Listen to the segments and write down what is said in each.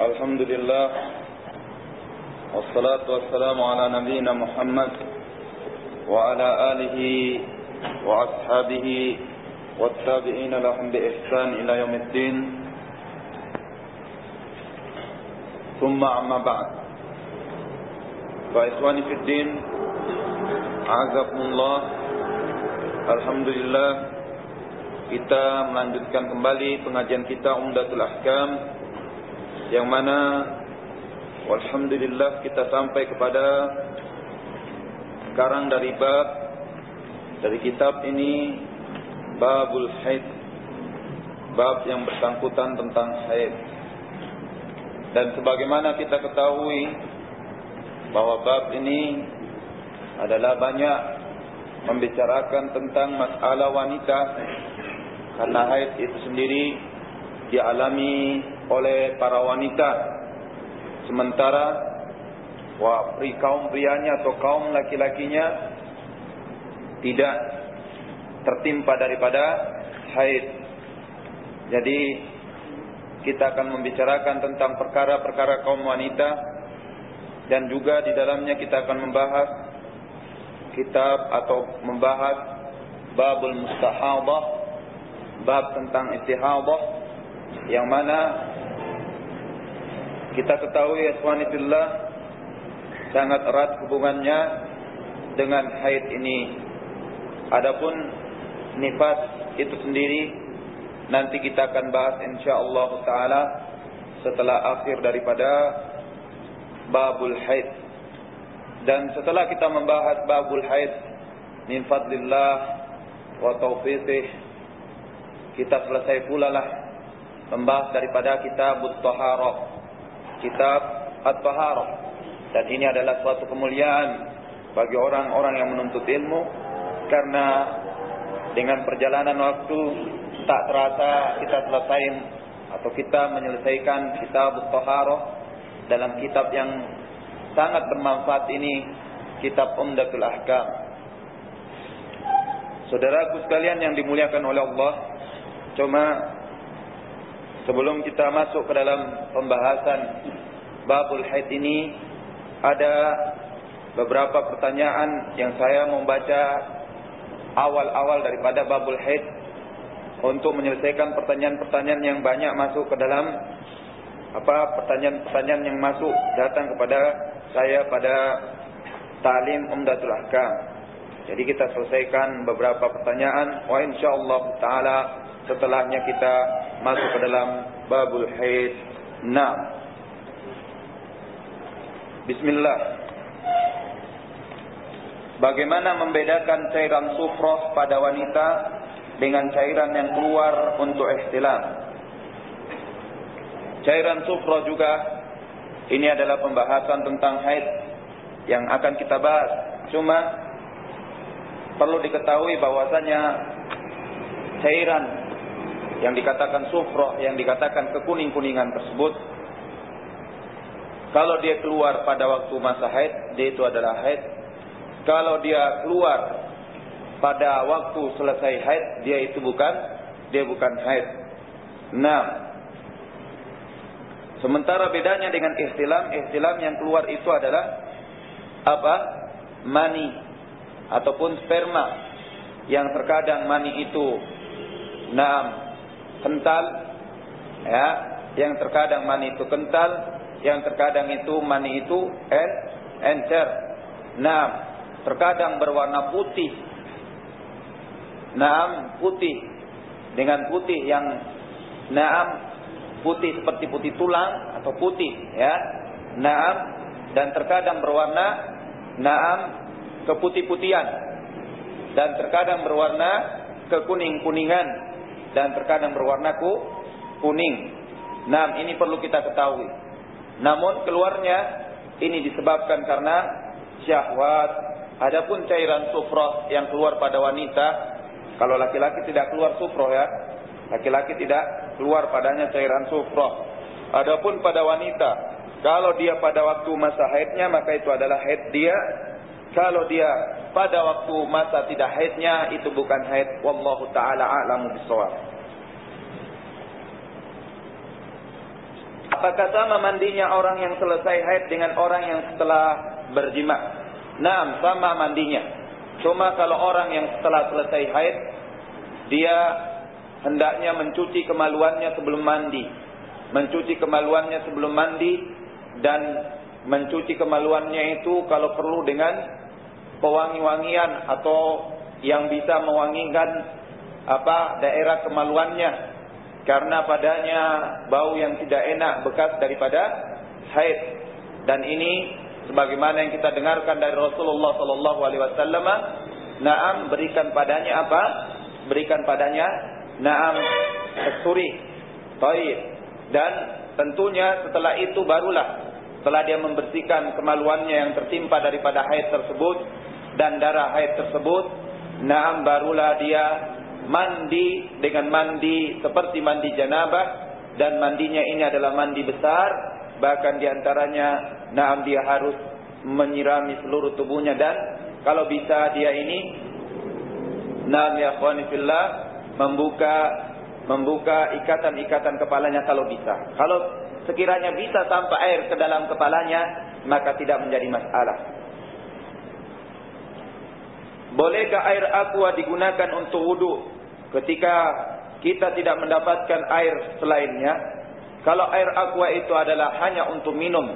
Alhamdulillah, wassalatu wassalamu ala nabiyyina Muhammad wa ala alihi wa ashabihi wattabi'ina lahum bi ihsan ila yaumiddin. Thumma amma ba'd. Wa ikhwani fid din, a'azakumullah. Alhamdulillah, kita melanjutkan kembali pengajian kita Umdatul Ahkam, yang mana walhamdulillah kita sampai kepada sekarang dari bab dari kitab ini, Babul Haid, bab yang bersangkutan tentang haid. Dan sebagaimana kita ketahui bahwa bab ini adalah banyak membicarakan tentang masalah wanita, karena haid itu sendiri dialami oleh para wanita, sementara kaum prianya atau kaum laki-lakinya tidak tertimpa daripada haid. Jadi kita akan membicarakan tentang perkara-perkara kaum wanita, dan juga di dalamnya kita akan membahas kitab atau membahas babul mustahadah, bab tentang istihadah, yang mana kita ketahui ikhwani fillah sangat erat hubungannya dengan haid ini. Adapun nifas itu sendiri nanti kita akan bahas insyaallah taala setelah akhir daripada babul haid. Dan setelah kita membahas babul haid min fadlillah wa taufiqih, kita selesai pula lah membahas daripada kitab at-taharah, kitab at-taharah. Dan ini adalah suatu kemuliaan bagi orang-orang yang menuntut ilmu, karena dengan perjalanan waktu tak terasa kita selesai atau kita menyelesaikan kitab at-taharah dalam kitab yang sangat bermanfaat ini, kitab Umdatul Ahkam. Saudaraku sekalian yang dimuliakan oleh Allah, cuma sebelum kita masuk ke dalam pembahasan babul haid ini, ada beberapa pertanyaan yang saya membaca awal-awal daripada babul haid untuk menyelesaikan pertanyaan-pertanyaan yang banyak masuk ke dalam pertanyaan-pertanyaan yang masuk datang kepada saya pada ta'lim Umdatul Ahkam. Jadi kita selesaikan beberapa pertanyaan, wa insyaallah taala setelahnya kita masuk ke dalam babul haid. Nah, bismillah. Bagaimana membedakan cairan sufrah pada wanita dengan cairan yang keluar untuk ihtilam? Cairan sufrah juga ini adalah pembahasan tentang haid yang akan kita bahas. Cuma perlu diketahui bahwasanya cairan yang dikatakan sufrah, yang dikatakan kekuning-kuningan tersebut, kalau dia keluar pada waktu masa haid, dia itu adalah haid. Kalau dia keluar pada waktu selesai haid, dia bukan haid. Nah, sementara bedanya dengan ihtilam yang keluar itu adalah apa? Mani ataupun sperma, yang terkadang mani itu kental, ya, yang terkadang mani itu kental, yang terkadang itu mani itu encer. Terkadang berwarna putih. Putih dengan putih yang putih seperti putih tulang atau putih, ya. Dan terkadang berwarna keputih-putihan, dan terkadang berwarna kekuning-kuningan, dan terkadang berwarna kuning. Ini perlu kita ketahui. Namun keluarnya ini disebabkan karena syahwat. Adapun cairan sufrah yang keluar pada wanita, kalau laki-laki tidak keluar sufrah, ya, laki-laki tidak keluar padanya cairan sufrah. Adapun pada wanita, kalau dia pada waktu masa haidnya, maka itu adalah haid dia. Kalau dia pada waktu masa tidak haidnya, itu bukan haid. Wallahu ta'ala a'lamu bishawab. apakah sama mandinya orang yang selesai haid dengan orang yang setelah berjima? Naam, sama mandinya. Cuma kalau orang yang setelah selesai haid, dia hendaknya mencuci kemaluannya sebelum mandi. Mencuci kemaluannya sebelum mandi, dan mencuci kemaluannya itu kalau perlu dengan pewangi-wangian atau yang bisa mewangikan daerah kemaluannya, karena padanya bau yang tidak enak bekas daripada haid. Dan ini sebagaimana yang kita dengarkan dari Rasulullah sallallahu alaihi wasallam, na'am, berikan padanya apa? Berikan padanya na'am kasturi. Baik. Dan tentunya setelah itu barulah, setelah dia membersihkan kemaluannya yang tertimpa daripada haid tersebut dan darah haid tersebut, na'am, barulah dia mandi dengan mandi seperti mandi janabah, dan mandinya ini adalah mandi besar. Bahkan diantaranya, na'am, dia harus menyirami seluruh tubuhnya, dan kalau bisa dia ini, na'am ya akhwani fillah, membuka ikatan-ikatan kepalanya kalau bisa. Kalau sekiranya bisa sampai air ke dalam kepalanya, maka tidak menjadi masalah. Bolehkah air aqua digunakan untuk wudu ketika kita tidak mendapatkan air selainnya? Kalau air aqua itu adalah hanya untuk minum,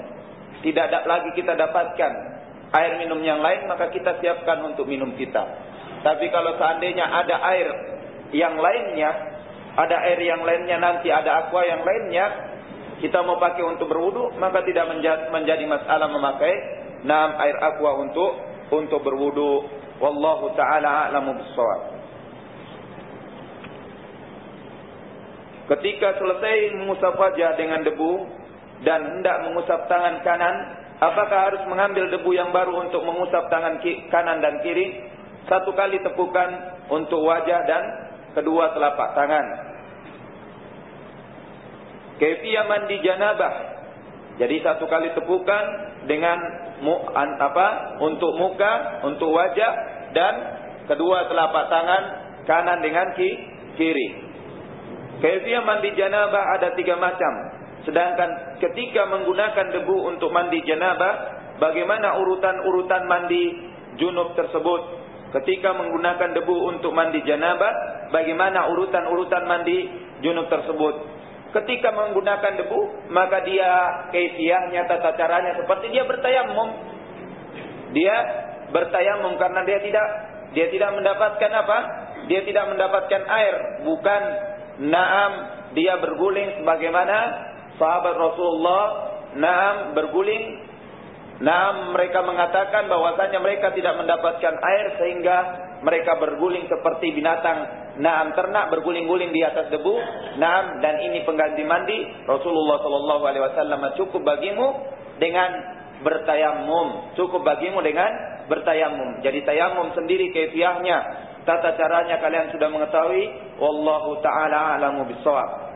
tidak lagi kita dapatkan air minum yang lain, maka kita siapkan untuk minum kita. Tapi kalau seandainya ada air yang lainnya, nanti ada aqua yang lainnya, kita mau pakai untuk berwudu, maka tidak menjadi masalah memakai air aqua untuk berwudu. Wallahu ta'ala a'lamu bis-shawab. Ketika selesai mengusap wajah dengan debu dan hendak mengusap tangan kanan, apakah harus mengambil debu yang baru untuk mengusap tangan kanan dan kiri? Satu kali tepukan untuk wajah dan kedua telapak tangan. Kaifiyah mandi janabah. Jadi satu kali tepukan dengan untuk muka, untuk wajah, dan kedua telapak tangan kanan dengan kiri. Kaifiyah mandi janabah ada 3 macam. Sedangkan ketika menggunakan debu untuk mandi janabah, bagaimana urutan-urutan mandi junub tersebut? Ketika menggunakan debu untuk mandi janabah, bagaimana urutan-urutan mandi junub tersebut? Ketika menggunakan debu, maka dia kaifiyahnya, tata caranya seperti dia bertayamum. Dia bertayamum karena dia tidak mendapatkan apa? Dia tidak mendapatkan air. Bukan na'am, dia berguling sebagaimana sahabat Rasulullah berguling. Na'am, mereka mengatakan bahwasanya mereka tidak mendapatkan air sehingga mereka berguling seperti binatang ternak berguling-guling di atas debu. Dan ini pengganti mandi. Rasulullah sallallahu alaihi wasallam, cukup bagimu dengan bertayamum. Cukup bagimu dengan bertayamum. Jadi tayamum sendiri kaifiyahnya, tata caranya kalian sudah mengetahui. Wallahu ta'ala a'lamu bis-shawab.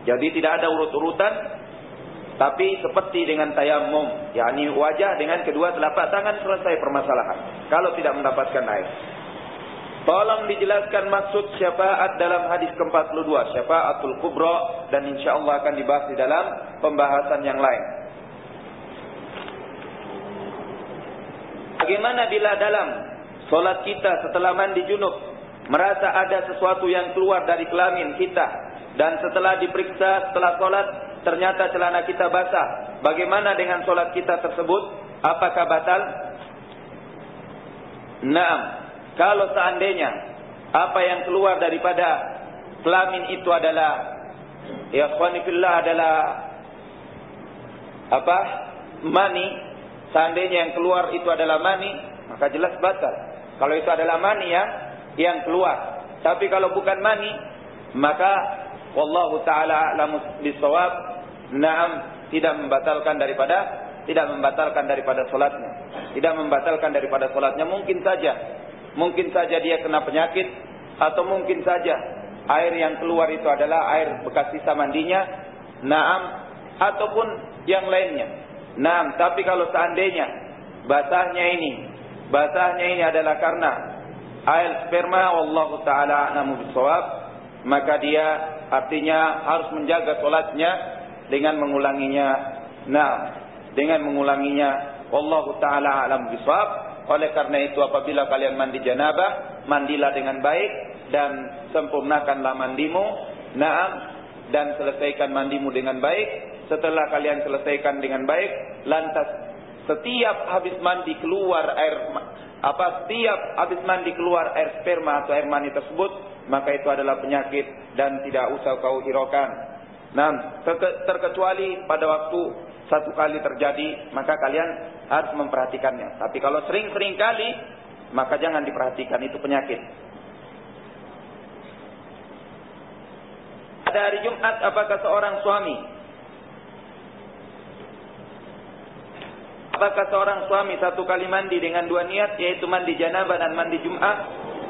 Jadi tidak ada urut-urutan, tapi seperti dengan tayamum, yakni wajah dengan kedua telapak tangan, selesai permasalahan kalau tidak mendapatkan air. Tolong dijelaskan maksud syafaat dalam hadis ke-42, syafaatul kubra, dan insyaallah akan dibahas di dalam pembahasan yang lain. Bagaimana bila dalam solat kita setelah mandi junub merasa ada sesuatu yang keluar dari kelamin kita, dan setelah diperiksa setelah solat ternyata celana kita basah? Bagaimana dengan solat kita tersebut? Apakah batal? Naam. Kalau seandainya apa yang keluar daripada kelamin itu adalah, ya akhwani fillah, adalah mani, seandainya yang keluar itu adalah mani, maka jelas batal. Kalau itu adalah mani yang keluar. Tapi kalau bukan mani, maka wallahu ta'ala a'lamu bis-shawab, na'am, tidak membatalkan daripada salatnya. Tidak membatalkan daripada salatnya. Mungkin saja dia kena penyakit, atau mungkin saja air yang keluar itu adalah air bekas sisa mandinya, na'am, ataupun yang lainnya. Na'am, tapi kalau seandainya basahnya ini adalah karena air sperma, wallahu ta'ala a'lamu bis-shawab, maka dia artinya harus menjaga salatnya dengan mengulanginya. Nah, dengan mengulanginya. Wallahu ta'ala alam bisawab. Oleh karena itu apabila kalian mandi janabah, mandilah dengan baik dan sempurnakanlah mandimu. Naam, dan selesaikan mandimu dengan baik. Setelah kalian selesaikan dengan baik, lantas setiap habis mandi keluar setiap habis mandi keluar air sperma atau air mani tersebut, maka itu adalah penyakit dan tidak usah kau hiraukan. Nah, terkecuali pada waktu satu kali terjadi, maka kalian harus memperhatikannya. Tapi kalau sering-sering kali, maka jangan diperhatikan, itu penyakit. Pada hari Jumat, apakah seorang suami satu kali mandi dengan dua niat, yaitu mandi janabah dan mandi Jumat,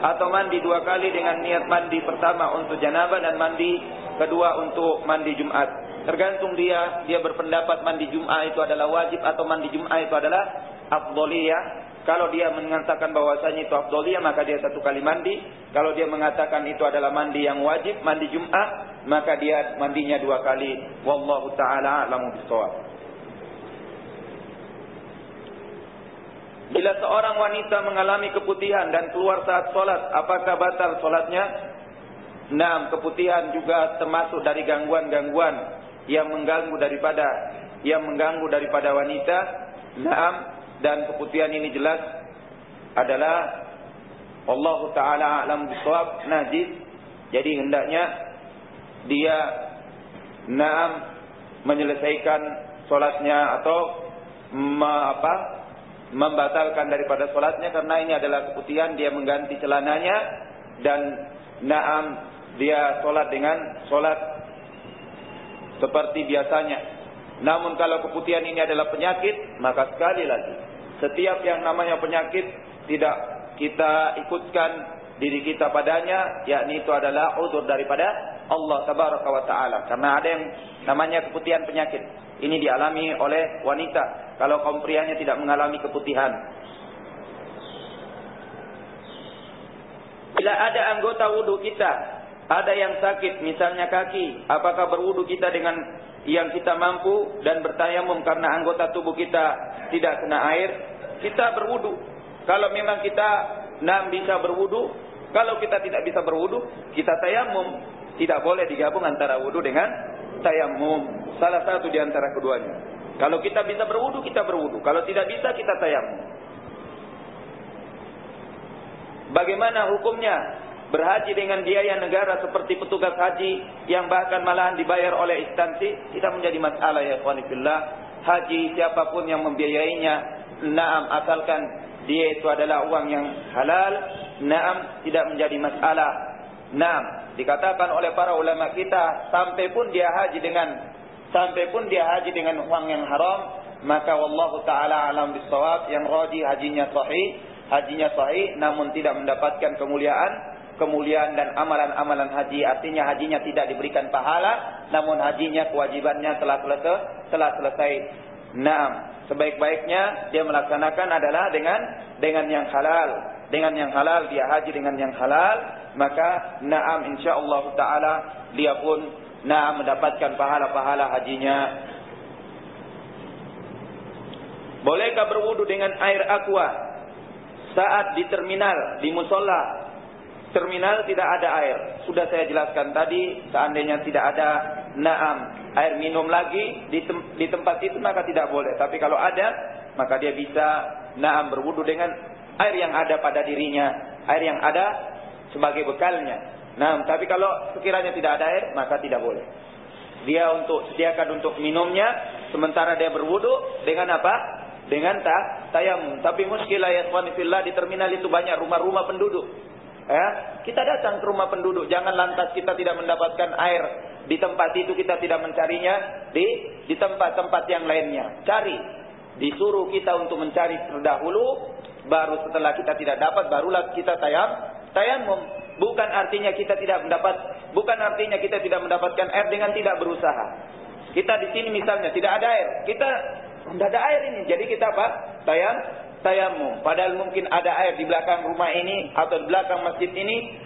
atau mandi dua kali dengan niat mandi pertama untuk janabah dan mandi kedua untuk mandi Jumat? Tergantung dia berpendapat mandi Jumat itu adalah wajib atau mandi Jumat itu adalah afdholiyah. Kalau dia mengatakan bahwasanya itu afdholiyah, maka dia satu kali mandi. Kalau dia mengatakan itu adalah mandi yang wajib, mandi Jumat, maka dia mandinya dua kali. Wallahu ta'ala a'lamu bishawab. Bila seorang wanita mengalami keputihan dan keluar saat sholat, apakah batal sholatnya? Nah, keputihan juga termasuk dari gangguan-gangguan yang mengganggu daripada wanita. Nah, dan keputihan ini jelas adalah Allah Ta'ala a'lam bishawab, najis. Jadi hendaknya dia menyelesaikan sholatnya atau membatalkan daripada sholatnya, karena ini adalah keputihan. Dia mengganti celananya dan dia sholat dengan sholat seperti biasanya. Namun kalau keputihan ini adalah penyakit, maka sekali lagi, setiap yang namanya penyakit tidak kita ikutkan diri kita padanya, yakni itu adalah uzur daripada Allah Tabaraka wa Ta'ala. Karena ada yang namanya keputihan penyakit, ini dialami oleh wanita, kalau kaum prianya tidak mengalami keputihan. Bila ada anggota wudu kita, ada yang sakit, misalnya kaki, apakah berwudu kita dengan yang kita mampu dan bertayamum karena anggota tubuh kita tidak kena air? Kita berwudu. Kalau memang kita bisa berwudu, kalau kita tidak bisa berwudu, kita tayamum. Tidak boleh digabung antara wudu dengan tayamum. Salah satu di antara keduanya. Kalau kita bisa berwudu, kita berwudu. Kalau tidak bisa, kita tayamum. Bagaimana hukumnya berhaji dengan biaya negara seperti petugas haji yang bahkan malahan dibayar oleh instansi? Tidak menjadi masalah, ya ikhwan fillah. Haji siapapun yang membiayainya, asalkan dia itu adalah uang yang halal, tidak menjadi masalah. Dikatakan oleh para ulama kita, sampai pun dia haji dengan uang yang haram, maka wallahu ta'ala alam bisawab, yang rajih hajinya sahih, namun tidak mendapatkan kemuliaan dan amalan-amalan haji. Artinya hajinya tidak diberikan pahala, namun hajinya kewajibannya telah selesai. Sebaik-baiknya dia melaksanakan adalah dengan yang halal. Dengan yang halal, dia haji dengan yang halal, maka insyaallah taala dia pun mendapatkan pahala-pahala hajinya. Bolehkah berwudu dengan air aqua saat di terminal, di musola? Terminal tidak ada air. Sudah saya jelaskan tadi, seandainya tidak ada air minum lagi di tempat itu, maka tidak boleh. Tapi kalau ada, maka dia bisa berwudu dengan air yang ada pada dirinya, air yang ada sebagai bekalnya. Tapi kalau sekiranya tidak ada air, maka tidak boleh. Dia sediakan untuk minumnya, sementara dia berwudu dengan apa? Dengan tayamum. Tapi muskilah ya ikhwan fillah, di terminal itu banyak rumah-rumah penduduk. Kita datang ke rumah penduduk, jangan lantas kita tidak mendapatkan air di tempat itu, kita tidak mencarinya di tempat-tempat yang lainnya. Cari, disuruh kita untuk mencari terdahulu, baru setelah kita tidak dapat, barulah kita tayamum. Bukan artinya kita tidak mendapatkan air dengan tidak berusaha. Kita di sini misalnya tidak ada air, kita tidak ada air ini, jadi kita apa? Tayamum. Padahal mungkin ada air di belakang rumah ini atau di belakang masjid ini,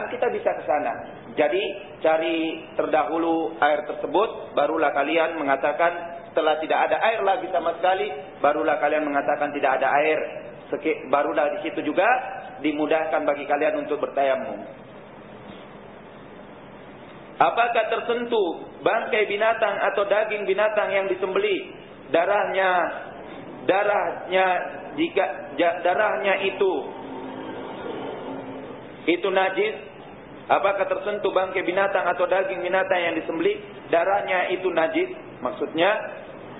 kita bisa ke sana. Jadi cari terdahulu air tersebut, barulah kalian mengatakan setelah tidak ada air lagi sama sekali, barulah kalian mengatakan tidak ada air. Barulah di situ juga dimudahkan bagi kalian untuk bertayamum. Apakah tersentuh bangkai binatang atau daging binatang yang disembelih, darahnya itu najis? Apakah tersentuh bangkai binatang atau daging binatang yang disembelih, darahnya itu najis? Maksudnya,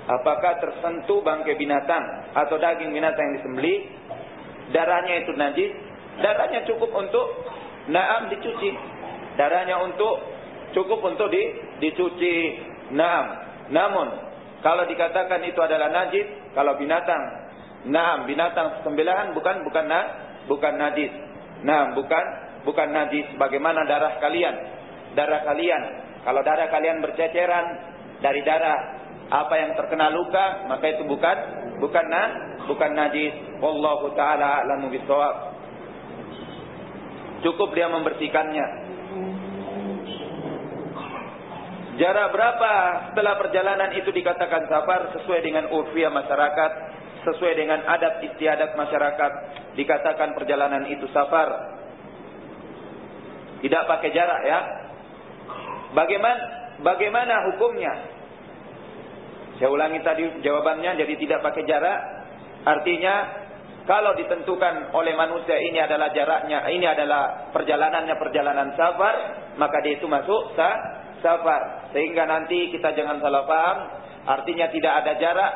apakah tersentuh bangkai binatang atau daging binatang yang disembelih, darahnya itu najis? Darahnya cukup untuk dicuci. Darahnya cukup untuk dicuci. Namun kalau dikatakan itu adalah najis, kalau binatang sembelihan bukan najis. Bukan najis. Bagaimana darah kalian? Kalau darah kalian berceceran dari darah apa yang terkena luka, maka itu bukan najis. Wallahu taala a'lamu bissawab. Cukup dia membersihkannya. Jarak berapa setelah perjalanan itu dikatakan safar? Sesuai dengan urfiah masyarakat, sesuai dengan adat istiadat masyarakat, dikatakan perjalanan itu safar. Tidak pakai jarak ya. Bagaimana hukumnya? Saya ulangi tadi jawabannya, jadi tidak pakai jarak. Artinya kalau ditentukan oleh manusia ini adalah jaraknya, ini adalah perjalanan safar, maka dia itu masuk safar. Sehingga nanti kita jangan salah paham, artinya tidak ada jarak.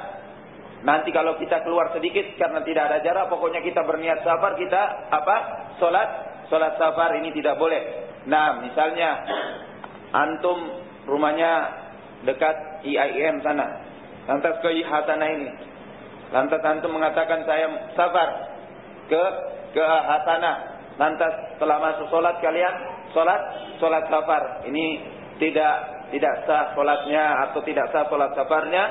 Nanti kalau kita keluar sedikit karena tidak ada jarak, pokoknya kita berniat safar, kita Salat safar ini tidak boleh. Nah, misalnya antum rumahnya dekat IAIN sana, lantas ke Hasana ini, lantas antum mengatakan saya safar ke Hasana, lantas setelah masuk salat kalian salat safar, ini tidak sah salatnya atau tidak sah salat safarnya,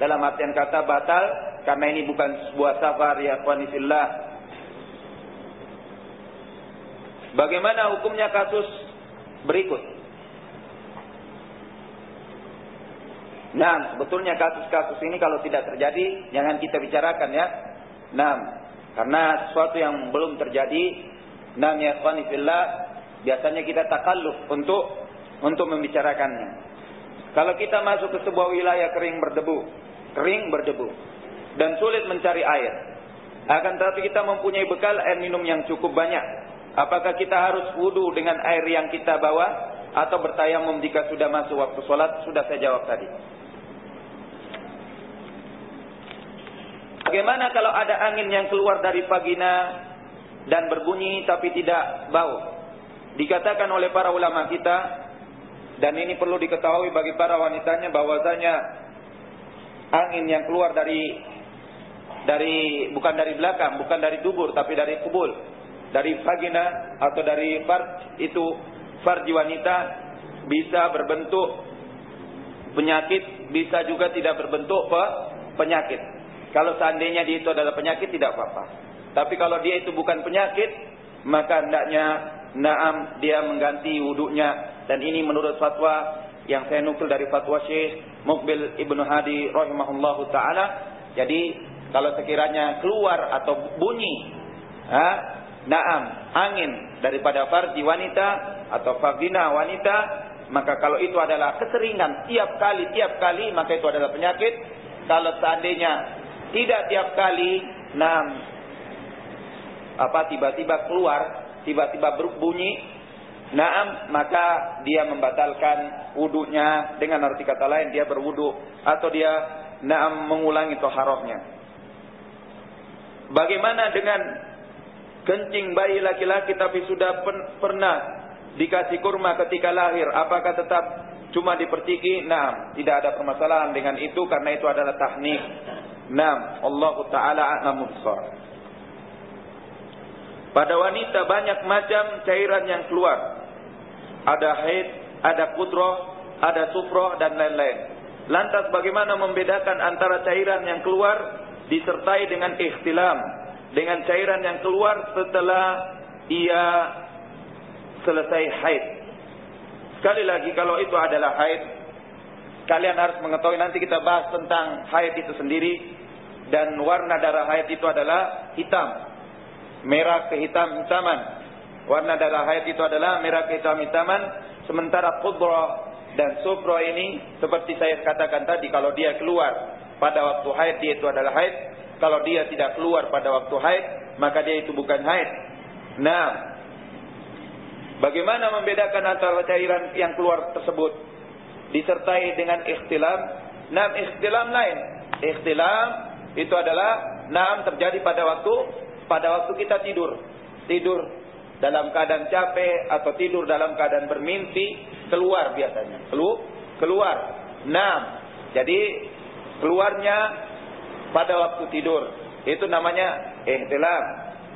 dalam artian kata batal, karena ini bukan sebuah safar ya ikhwani fillah. Bagaimana hukumnya kasus berikut? Nah, sebetulnya kasus-kasus ini kalau tidak terjadi, jangan kita bicarakan ya. Nah, karena sesuatu yang belum terjadi, ya ikhwani fillah, biasanya kita takalluf untuk membicarakannya. Kalau kita masuk ke sebuah wilayah kering berdebu, dan sulit mencari air, akan tetapi kita mempunyai bekal air minum yang cukup banyak, apakah kita harus wudu dengan air yang kita bawa atau bertayamum jika sudah masuk waktu sholat? Sudah saya jawab tadi. Bagaimana kalau ada angin yang keluar dari vagina dan berbunyi tapi tidak bau? Dikatakan oleh para ulama kita, dan ini perlu diketahui bagi para wanitanya, bahwasanya angin yang keluar dari bukan dari belakang, bukan dari dubur, tapi dari kubul, dari vagina atau dari farji wanita, bisa berbentuk penyakit, bisa juga tidak berbentuk penyakit. Kalau seandainya dia itu adalah penyakit, tidak apa-apa. Tapi kalau dia itu bukan penyakit, maka hendaknya dia mengganti wudunya. Dan ini menurut fatwa yang saya nukil dari fatwa Syekh Muqbil Ibnu Hadi rahimahullahu ta'ala. Jadi kalau sekiranya keluar atau bunyi angin daripada farji wanita atau vagina wanita, maka kalau itu adalah keseringan tiap kali, maka itu adalah penyakit. Kalau seandainya tidak tiap kali, tiba-tiba keluar, tiba-tiba berbunyi, maka dia membatalkan wudunya. Dengan arti kata lain, dia berwudu atau dia mengulangi toharohnya. Bagaimana dengan kencing bayi laki-laki tapi sudah pernah dikasih kurma ketika lahir? Apakah tetap cuma diperciki? Tidak ada permasalahan dengan itu, karena itu adalah tahnik. Allahu ta'ala a'lamu bissawab. Pada wanita banyak macam cairan yang keluar. Ada haid, ada qudrah, ada sufrah, dan lain-lain. Lantas bagaimana membedakan antara cairan yang keluar disertai dengan ikhtilam, dengan cairan yang keluar setelah ia selesai haid? Sekali lagi, kalau itu adalah haid, kalian harus mengetahui, nanti kita bahas tentang haid itu sendiri. Dan warna darah haid itu adalah hitam, merah kehitam-hitaman. Warna darah haid itu adalah merah kehitam-hitaman. Sementara qudra dan sufra ini, seperti saya katakan tadi, kalau dia keluar pada waktu haid, dia itu adalah haid. Kalau dia tidak keluar pada waktu haid, maka dia itu bukan haid. Nah, bagaimana membedakan antara cairan yang keluar tersebut disertai dengan ikhtilam? Nah, ikhtilam lain. Ikhtilam itu adalah terjadi pada waktu kita tidur dalam keadaan capek atau tidur dalam keadaan bermimpi, keluar biasanya. Keluar. Jadi keluarnya pada waktu tidur. Itu namanya ihtilam.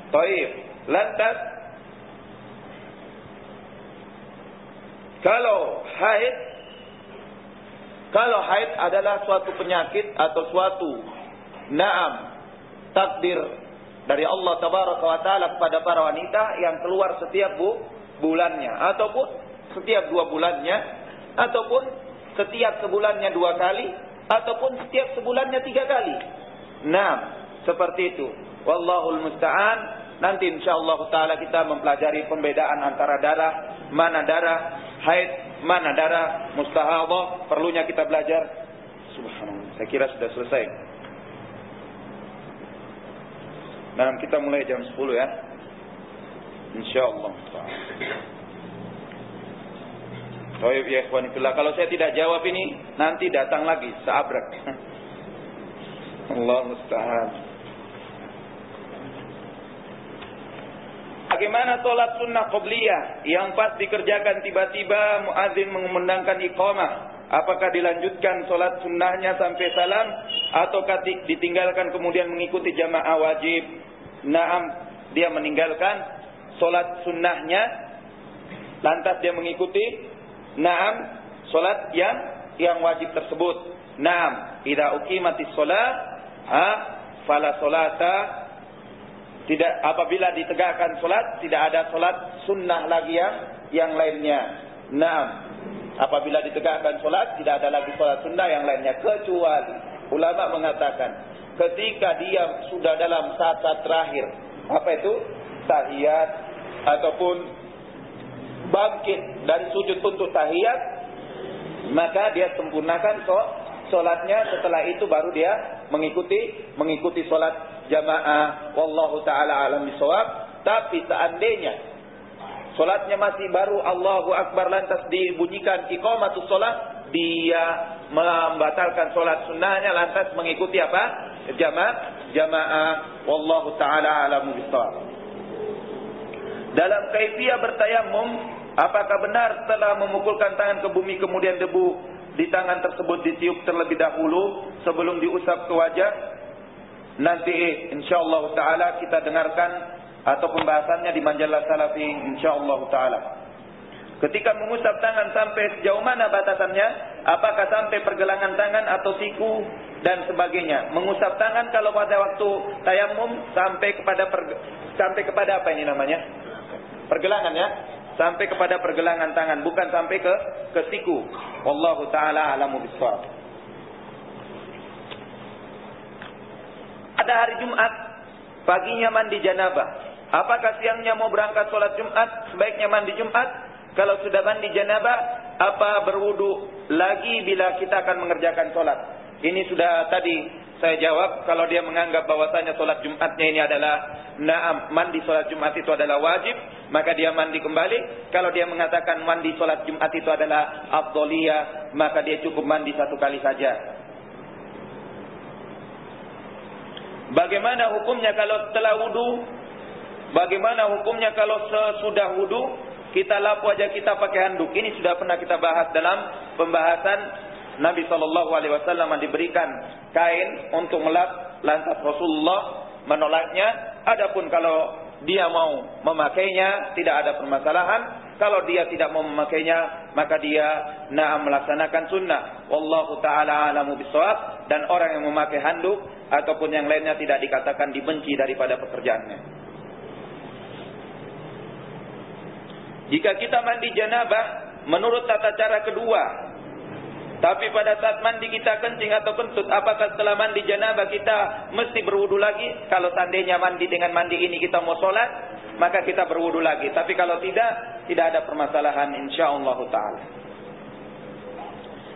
Taib. Lantas kalau haid adalah suatu penyakit atau suatu takdir dari Allah Tabaraka wa Ta'ala kepada para wanita yang keluar setiap bulannya, ataupun setiap 2 bulannya, ataupun setiap sebulannya 2 kali, ataupun setiap sebulannya 3 kali. Seperti itu. Wallahul musta'an. Nanti insyaallah ta'ala kita mempelajari pembedaan antara darah, mana darah haid, mana darah mustahadah. Perlunya kita belajar. Subhanallah. Saya kira sudah selesai. Kita mulai jam 10 ya. Insyaallah. Baik ya ikhwanillah, kalau saya tidak jawab ini nanti datang lagi seabrek. Allah musta'an. Bagaimana sholat sunnah qobliyah yang pas dikerjakan tiba-tiba muadzin mengumandangkan iqamah? Apakah dilanjutkan sholat sunnahnya sampai salam, ataukah ditinggalkan kemudian mengikuti jamaah wajib? Dia meninggalkan sholat sunnahnya, lantas dia mengikuti sholat yang wajib tersebut. Idza uqimatis sholat fala sholata. Tidak, apabila ditegakkan solat, tidak ada solat sunnah lagi yang lainnya. Apabila ditegakkan solat, tidak ada lagi solat sunnah yang lainnya, kecuali ulama mengatakan ketika dia sudah dalam saat-saat terakhir, apa itu? Tahiyat, ataupun bangkit dari sujud untuk tahiyat, maka dia sempurnakan solatnya. Setelah itu baru dia mengikuti solat jamaah. Wallahu ta'ala alam bisawab. Tapi seandainya solatnya masih baru Allahu Akbar, lantas dibunyikan iqamatus solat, dia membatalkan solat sunnahnya, lantas mengikuti apa? Jamaah. Wallahu ta'ala alam bisawab. Dalam kaifiyah bertayamum, apakah benar setelah memukulkan tangan ke bumi kemudian debu di tangan tersebut ditiup terlebih dahulu sebelum diusap ke wajah? Nanti insyaallah ta'ala kita dengarkan atau pembahasannya di majalah Salafi insyaallah ta'ala. Ketika mengusap tangan sampai sejauh mana batasannya? Apakah sampai pergelangan tangan atau siku dan sebagainya? Mengusap tangan kalau pada waktu tayamum sampai kepada apa ini namanya? Pergelangan ya? Sampai kepada pergelangan tangan, bukan sampai ke siku. Wallahu ta'ala a'lamu bissawab. Pada hari Jumat, paginya mandi janabah. Apakah siangnya mau berangkat sholat Jumat, sebaiknya mandi Jumat? Kalau sudah mandi janabah, apa berwudu lagi bila kita akan mengerjakan sholat? Ini sudah tadi saya jawab. Kalau dia menganggap bahwasanya sholat Jumatnya ini adalah mandi sholat Jumat itu adalah wajib, maka dia mandi kembali. Kalau dia mengatakan mandi sholat Jumat itu adalah afdholiyah, maka dia cukup mandi 1 kali saja. Bagaimana hukumnya kalau setelah wudu? Bagaimana hukumnya kalau sesudah wudu kita lap wajah kita pakai handuk? Ini sudah pernah kita bahas dalam pembahasan Nabi SAW diberikan kain untuk melap, lantas Rasulullah menolaknya. Adapun kalau dia mau memakainya tidak ada permasalahan. Kalau dia tidak mau memakainya, maka dia melaksanakan sunnah. Wallahu ta'ala a'lamu bissawab. Dan orang yang memakai handuk ataupun yang lainnya tidak dikatakan dibenci daripada pekerjaannya. Jika kita mandi janabah menurut tata cara kedua. Tapi pada saat mandi kita kencing atau kentut, apakah setelah mandi janabah kita mesti berwudu lagi? Kalau seandainya mandi dengan mandi ini kita mau sholat, maka kita berwudu lagi. Tapi kalau tidak ada permasalahan insyaallah ta'ala.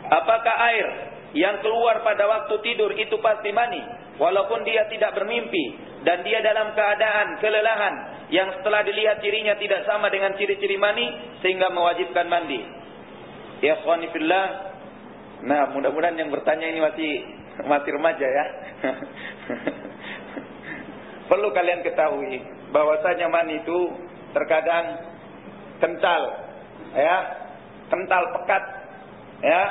Apakah air yang keluar pada waktu tidur itu pasti mani, walaupun dia tidak bermimpi dan dia dalam keadaan kelelahan yang setelah dilihat cirinya tidak sama dengan ciri-ciri mani sehingga mewajibkan mandi? Ya ikhwani fillah, nah mudah-mudahan yang bertanya ini masih remaja ya. Perlu kalian ketahui bahwasanya mani itu terkadang kental, ya, kental pekat, ya,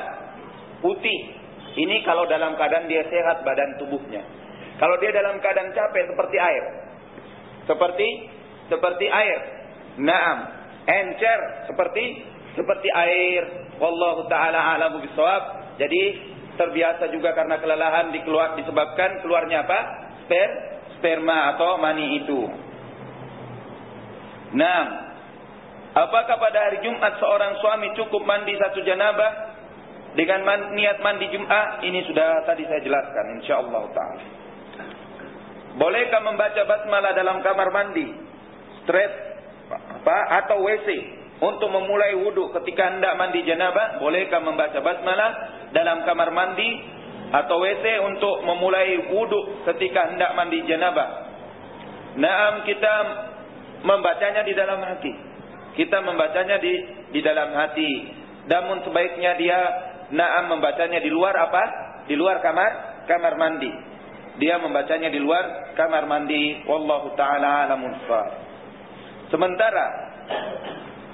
putih. Ini kalau dalam keadaan dia sehat badan tubuhnya. Kalau dia dalam keadaan capek seperti air. Seperti air. Naam, encer seperti air. Wallahu taala a'lamu bissawab. Jadi terbiasa juga karena kelelahan disebabkan keluarnya apa? Sperma atau mani itu. Naam. Apakah pada hari Jumat seorang suami cukup mandi satu janabah dengan niat mandi Jumat? Ini sudah tadi saya jelaskan insyaallah taala. Bolehkah membaca basmalah dalam kamar mandi, atau WC untuk memulai wudu ketika hendak mandi janabah? Bolehkah membaca basmalah dalam kamar mandi atau WC untuk memulai wudu ketika hendak mandi janabah? Naam, kita membacanya di dalam hati. Kita membacanya di dalam hati. Namun sebaiknya dia membacanya di luar apa? Di luar kamar mandi. Dia membacanya di luar kamar mandi. Wallahu taala a'lamu bissawab. Sementara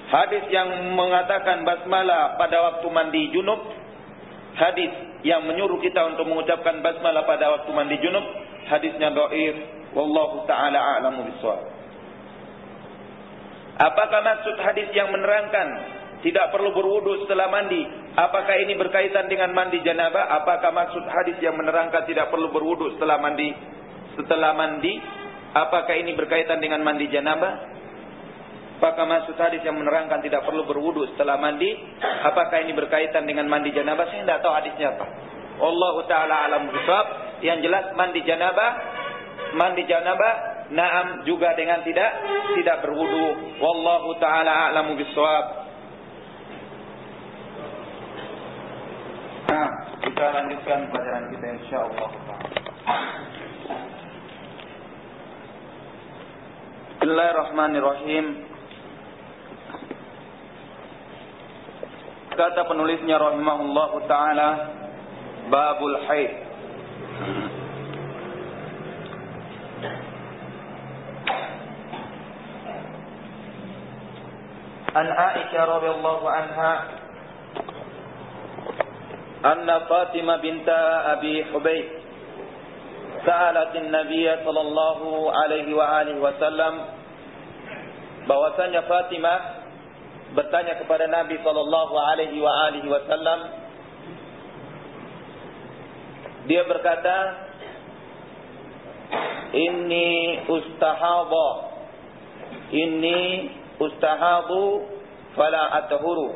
hadis yang mengatakan basmalah pada waktu mandi junub, hadis yang menyuruh kita untuk mengucapkan basmalah pada waktu mandi junub, hadisnya dhaif. Wallahu taala a'lamu bissawab. Apakah maksud hadis yang menerangkan tidak perlu berwudu setelah mandi? Apakah ini berkaitan dengan mandi janabah? Apakah maksud hadis yang menerangkan tidak perlu berwudu setelah mandi? Apakah ini berkaitan dengan mandi janabah? Apakah maksud hadis yang menerangkan tidak perlu berwudu setelah mandi? Apakah ini berkaitan dengan mandi janabah? Saya tidak tahu hadisnya apa. Wallahu taala a'lam bishawab. Yang jelas mandi janabah naam juga dengan tidak berwudu. Wallahu taala a'lamu bishawab. Nah, kita lanjutkan pelajaran kita insyaallah. Bismillahirrahmanirrahim. Kata penulisnya rahimahullahu taala, babul haid. An Aisyah radhiyallahu anha anna Fatimah binta Abi Hubayb sa'alat an-nabiy sallallahu alaihi wa alihi wasallam, bahwasanya Fatimah bertanya kepada Nabi sallallahu alaihi wa alihi wasallam. Dia berkata, inni ustahadu fala athuru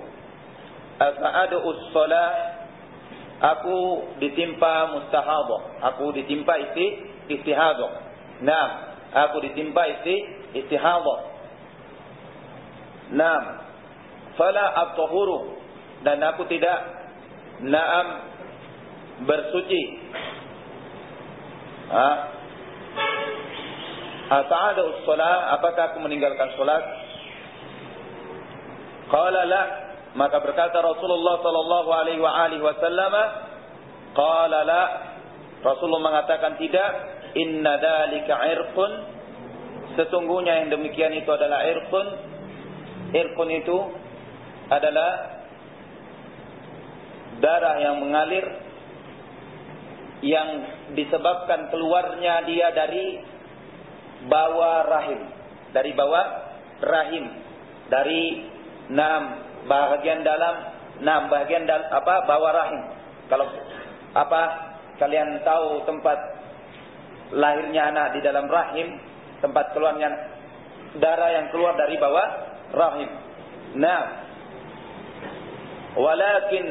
afa'adu as-salah. Aku ditimpa mustahadah, aku ditimpa istihadah. Naam, aku ditimpa istihadah. Naam, fala athuru, dan aku tidak bersuci. Afa'adu as-salah, apakah aku meninggalkan salat? Qala la, maka berkata Rasulullah sallallahu alaihi wa alihi wasallam, qala la, Rasulullah mengatakan tidak. Inna dzalika irqun, sesungguhnya yang demikian itu adalah irqun. Irqun itu adalah darah yang mengalir yang disebabkan keluarnya dia dari bawah rahim, dari bagian dalam bawah rahim. Kalau kalian tahu tempat lahirnya anak di dalam rahim, tempat keluarnya darah yang keluar dari bawah rahim. Nah, walakin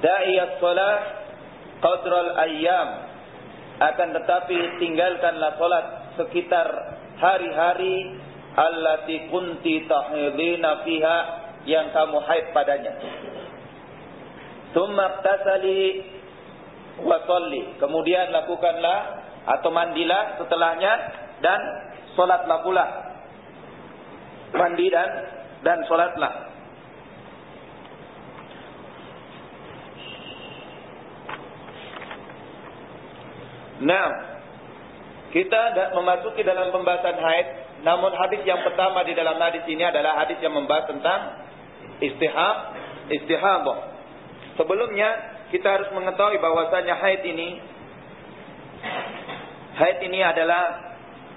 da'iyas salah qadral ayyam, akan tetapi tinggalkanlah salat sekitar hari-hari allati kunti tahidina fiha, yang kamu haid padanya. Tsumma ightasali wa shalli, kemudian lakukanlah atau mandilah setelahnya dan salatlah pula. Mandi dan salatlah. Nah, kita memasuki dalam pembahasan haid. Namun hadis yang pertama di dalam hadis ini adalah hadis yang membahas tentang istihadah. Sebelumnya kita harus mengetahui bahwasanya haid ini adalah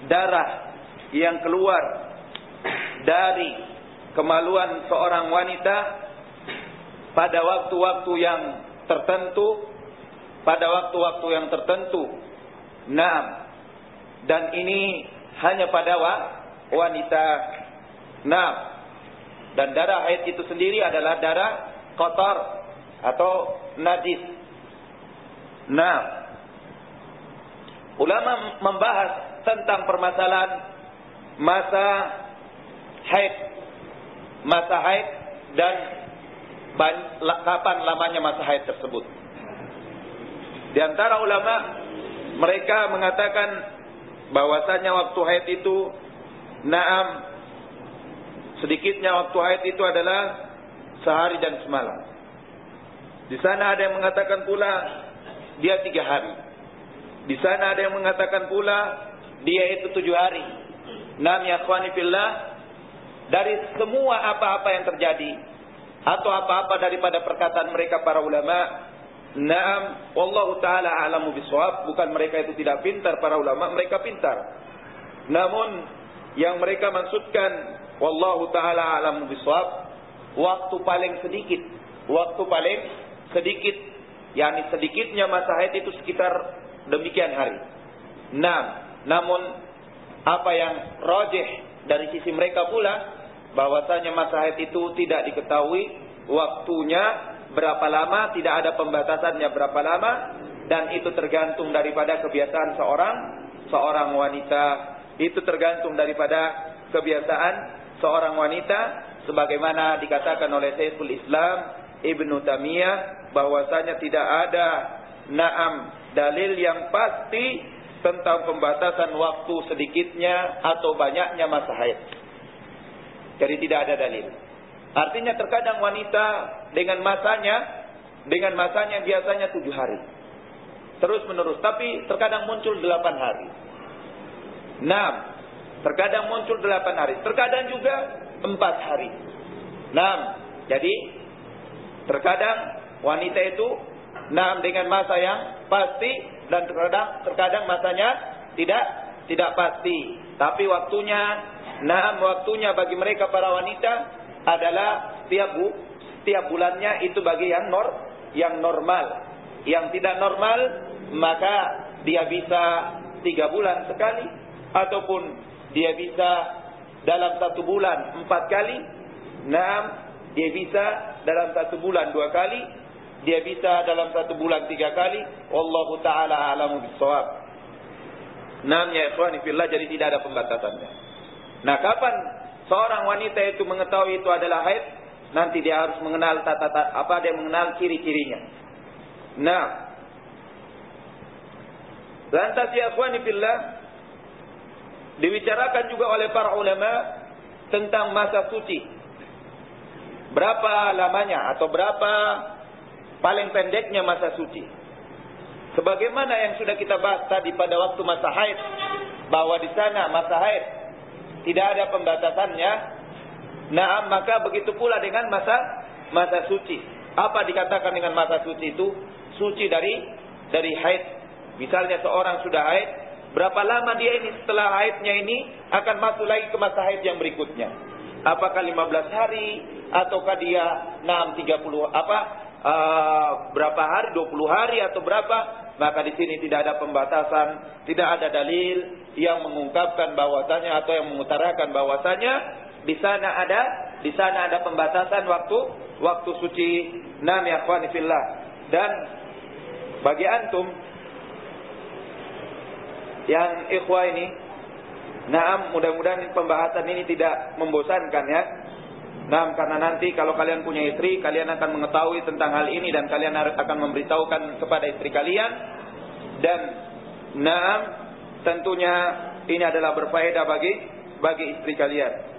darah yang keluar dari kemaluan seorang wanita pada waktu-waktu yang tertentu, Nah, dan ini hanya pada wanita. Nah, dan darah haid itu sendiri adalah darah kotor atau najis. Nah, ulama membahas tentang permasalahan masa haid dan kapan lamanya masa haid tersebut. Di antara ulama, mereka mengatakan bahwasanya waktu haid itu, sedikitnya waktu haid itu adalah sehari dan semalam. Di sana ada yang mengatakan pula dia 3 hari. Di sana ada yang mengatakan pula dia itu 7 hari. Ya akhwani fillah, dari semua apa-apa yang terjadi atau apa-apa daripada perkataan mereka para ulama, wallahu ta'ala a'lamu bisawab, bukan mereka itu tidak pintar, para ulama mereka pintar. Namun yang mereka maksudkan wallahu ta'ala a'lamu bisawab, waktu paling sedikit, yakni sedikitnya masa haid itu sekitar demikian hari. Namun apa yang rajih dari sisi mereka pula, bahwasanya masa haid itu tidak diketahui waktunya berapa lama, tidak ada pembatasannya berapa lama, dan itu tergantung daripada kebiasaan seorang wanita. Itu tergantung daripada kebiasaan seorang wanita, sebagaimana dikatakan oleh Syekhul Islam Ibnu Taimiyah bahwasanya tidak ada dalil yang pasti tentang pembatasan waktu sedikitnya atau banyaknya masa haid. Jadi tidak ada dalil. Artinya terkadang wanita dengan masanya biasanya 7 hari. Terus menerus. Tapi terkadang muncul 8 hari. Terkadang muncul 8 hari. Terkadang juga 4 hari. Jadi terkadang wanita itu dengan masa yang pasti, dan terkadang masanya tidak pasti. Tapi waktunya bagi mereka para wanita adalah setiap bulannya itu bagi yang normal. Yang tidak normal, maka dia bisa 3 bulan sekali, ataupun dia bisa dalam 1 bulan 4 kali. Dia bisa dalam 1 bulan 2 kali, dia bisa dalam 1 bulan 3 kali. Wallahu ta'ala a'lamu bissawab. Ya ikhwani fillah, jadi tidak ada pembatasannya. Kapan seorang wanita itu mengetahui itu adalah haid? Nanti dia harus mengenal dia mengenal ciri-cirinya. Lantas ya ikhwani fillah, dibicarakan juga oleh para ulama tentang masa suci. Berapa lamanya atau berapa paling pendeknya masa suci? Sebagaimana yang sudah kita bahas tadi pada waktu masa haid, bahwa di sana masa haid tidak ada pembatasannya. Maka begitu pula dengan masa suci. Apa dikatakan dengan masa suci itu? Suci dari haid. Misalnya seorang sudah haid, berapa lama dia ini setelah haidnya ini akan masuk lagi ke masa haid yang berikutnya? Apakah 15 hari ataukah dia 30 berapa hari, 20 hari atau berapa? Maka di sini tidak ada pembatasan, tidak ada dalil yang mengungkapkan bahwasanya atau yang mengutarakan bahwasanya di sana di sana ada pembatasan waktu suci. Naam ya akhwani fillah. Dan bagi antum yang ikhwah ini, naam, mudah-mudahan pembahasan ini tidak membosankan ya. Naam, karena nanti kalau kalian punya istri, kalian akan mengetahui tentang hal ini dan kalian akan memberitahukan kepada istri kalian. Dan naam, tentunya ini adalah berfaedah bagi istri kalian.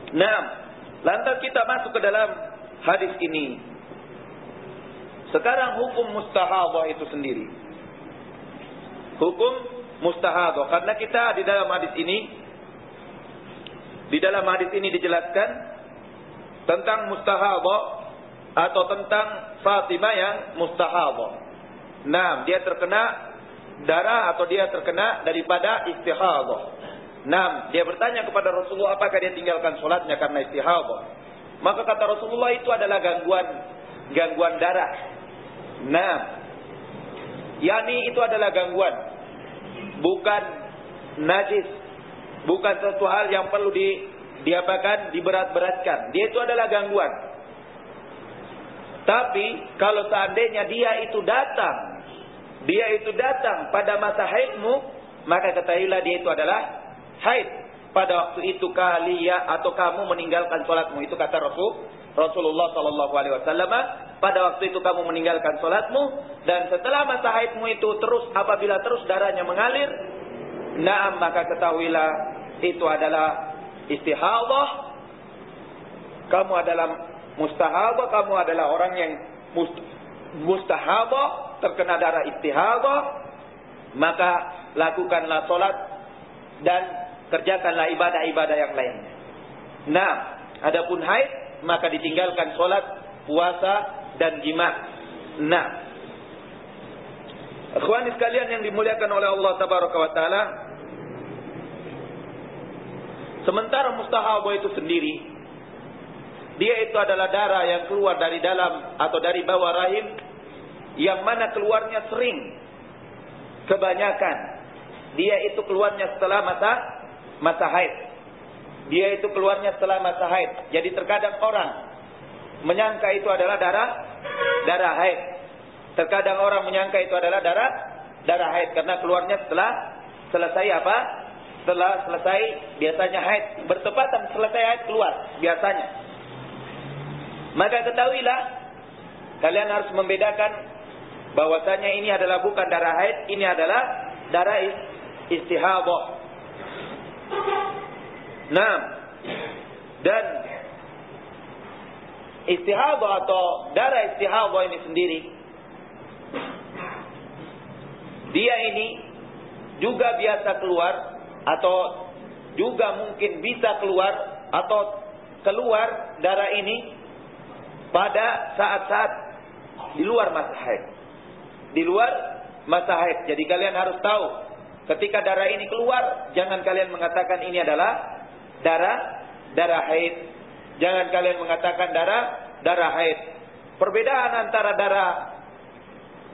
Naam, lantas kita masuk ke dalam hadis ini. Sekarang hukum mustahadah itu sendiri. Hukum mustahadah, karena kita di dalam hadis ini dijelaskan tentang mustahadah atau tentang Fatimah yang mustahadah. Nah, dia terkena darah atau dia terkena daripada istihadah. Nah, dia bertanya kepada Rasulullah apakah dia tinggalkan sholatnya karena istihadah. Maka kata Rasulullah itu adalah gangguan darah. Nah, yakni itu adalah gangguan, bukan najis, bukan sesuatu hal yang perlu diberat-beratkan. Dia itu adalah gangguan. Tapi kalau seandainya dia itu datang pada masa haidmu, maka ketahuilah dia itu adalah haid. Pada waktu itu kamu meninggalkan sholatmu. Itu kata Rasulullah sallallahu alaihi wasallam. Pada waktu itu kamu meninggalkan sholatmu, dan setelah masa haidmu itu apabila terus darahnya mengalir, naam, maka ketahuilah itu adalah istihadah. Kamu adalah mustahadah, kamu adalah orang yang mustahadah, terkena darah istihadah. Maka lakukanlah sholat dan kerjakanlah ibadah-ibadah yang lainnya. Nah, adapun haid, maka ditinggalkan sholat, puasa, dan jima'. Nah, ikhwani sekalian yang dimuliakan oleh Allah tabaraka wa taala, sementara mustahadah itu sendiri, dia itu adalah darah yang keluar dari dalam atau dari bawah rahim, yang mana keluarnya sering, kebanyakan dia itu keluarnya setelah masa haid. Dia itu keluarnya setelah masa haid. Jadi terkadang orang menyangka itu adalah darah haid. Terkadang orang menyangka itu adalah darah haid karena keluarnya setelah selesai apa? Setelah selesai biasanya haid, bertepatan selesai haid keluar biasanya. Maka ketahuilah, kalian harus membedakan bahwasanya ini adalah bukan darah haid, ini adalah darah istihadah. Nah, dan istihadah atau darah istihadah ini sendiri, dia ini juga biasa keluar atau juga mungkin bisa keluar atau keluar darah ini pada saat-saat di luar masa haid. Di luar masa haid. Jadi kalian harus tahu, ketika darah ini keluar, jangan kalian mengatakan ini adalah darah haid. Jangan kalian mengatakan darah haid. Perbedaan antara darah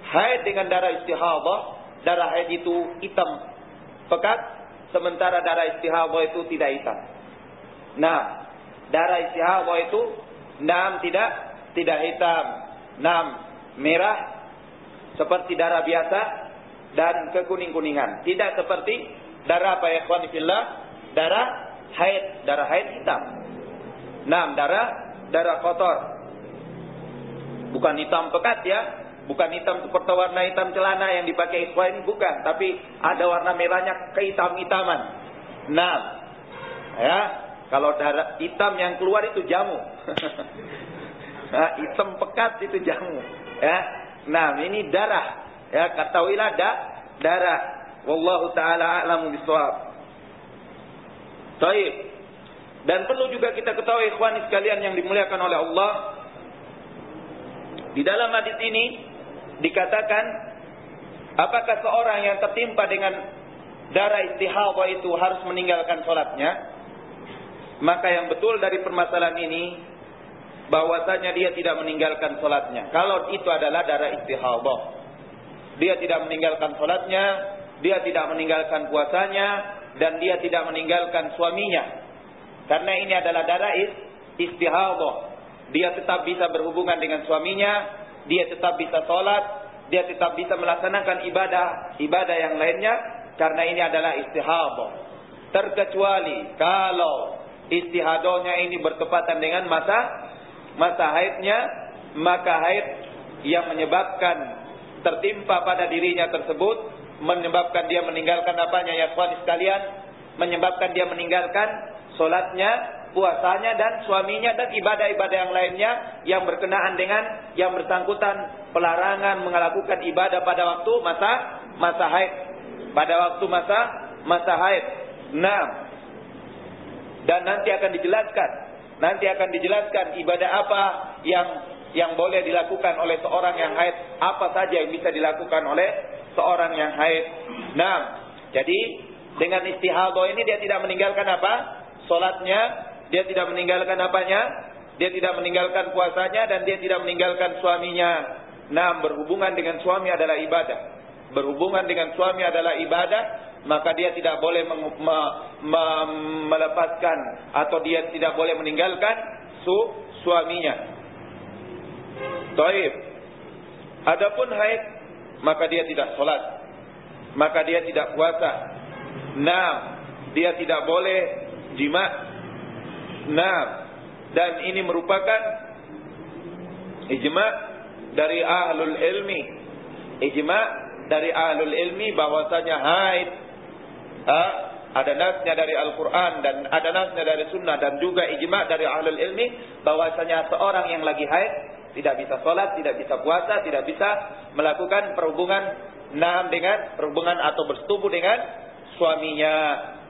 haid dengan darah istihadah, darah haid itu hitam pekat, sementara darah istihadah itu tidak hitam. Nah, darah istihadah itu tidak hitam, merah seperti darah biasa dan kekuning-kuningan. Tidak seperti darah apa ya ikhwan fillah? Darah haid hitam. Darah kotor. Bukan hitam pekat ya, bukan hitam seperti warna hitam celana yang dipakai ikhwan ini, bukan, tapi ada warna merahnya kehitam-hitaman. Nah, ya, kalau darah hitam yang keluar itu jamu. Nah, hitam pekat itu jamu, ya. Nah, ini darah. Ya, ketahuilah darah. Wallahu taala a'lamu bishawab. Baik. Dan perlu juga kita ketahui ikhwan sekalian yang dimuliakan oleh Allah, di dalam hadis ini dikatakan, apakah seorang yang tertimpa dengan darah istihadah itu harus meninggalkan sholatnya? Maka yang betul dari permasalahan ini, bahwasanya dia tidak meninggalkan sholatnya. Kalau itu adalah darah istihadah, dia tidak meninggalkan sholatnya, dia tidak meninggalkan puasanya, dan dia tidak meninggalkan suaminya. Karena ini adalah darah istihadhah. Dia tetap bisa berhubungan dengan suaminya, dia tetap bisa sholat, dia tetap bisa melaksanakan ibadah yang lainnya, karena ini adalah istihadhah. Terkecuali kalau istihadahnya ini bertepatan dengan masa haidnya, maka haid yang menyebabkan tertimpa pada dirinya tersebut menyebabkan dia meninggalkan apanya ya ikhwan sekalian, menyebabkan dia meninggalkan sholatnya, puasanya dan suaminya dan ibadah-ibadah yang lainnya yang berkenaan dengan yang bersangkutan, pelarangan melakukan ibadah pada waktu masa haid, pada waktu masa haid. Nah, dan nanti akan dijelaskan ibadah apa yang boleh dilakukan oleh seorang yang haid, apa saja yang bisa dilakukan oleh seorang yang haid. Nah, jadi dengan istihadhah ini dia tidak meninggalkan apa? Salatnya, dia tidak meninggalkan apanya? Dia tidak meninggalkan puasanya dan dia tidak meninggalkan suaminya. Nah, berhubungan dengan suami adalah ibadah. Berhubungan dengan suami adalah ibadah, maka dia tidak boleh melepaskan atau dia tidak boleh meninggalkan suaminya. Taib. Adapun haid, maka dia tidak sholat, maka dia tidak puasa. Nah, dia tidak boleh jima. Nah, dan ini merupakan ijma dari ahlul ilmi. Ijma dari ahlul ilmi bahwasanya haid ada nasnya dari Al-Quran dan ada nasnya dari Sunnah, dan juga ijma dari ahlul ilmi bahwasanya seorang yang lagi haid tidak bisa sholat, tidak bisa puasa, tidak bisa melakukan perhubungan atau bersetubuh dengan suaminya.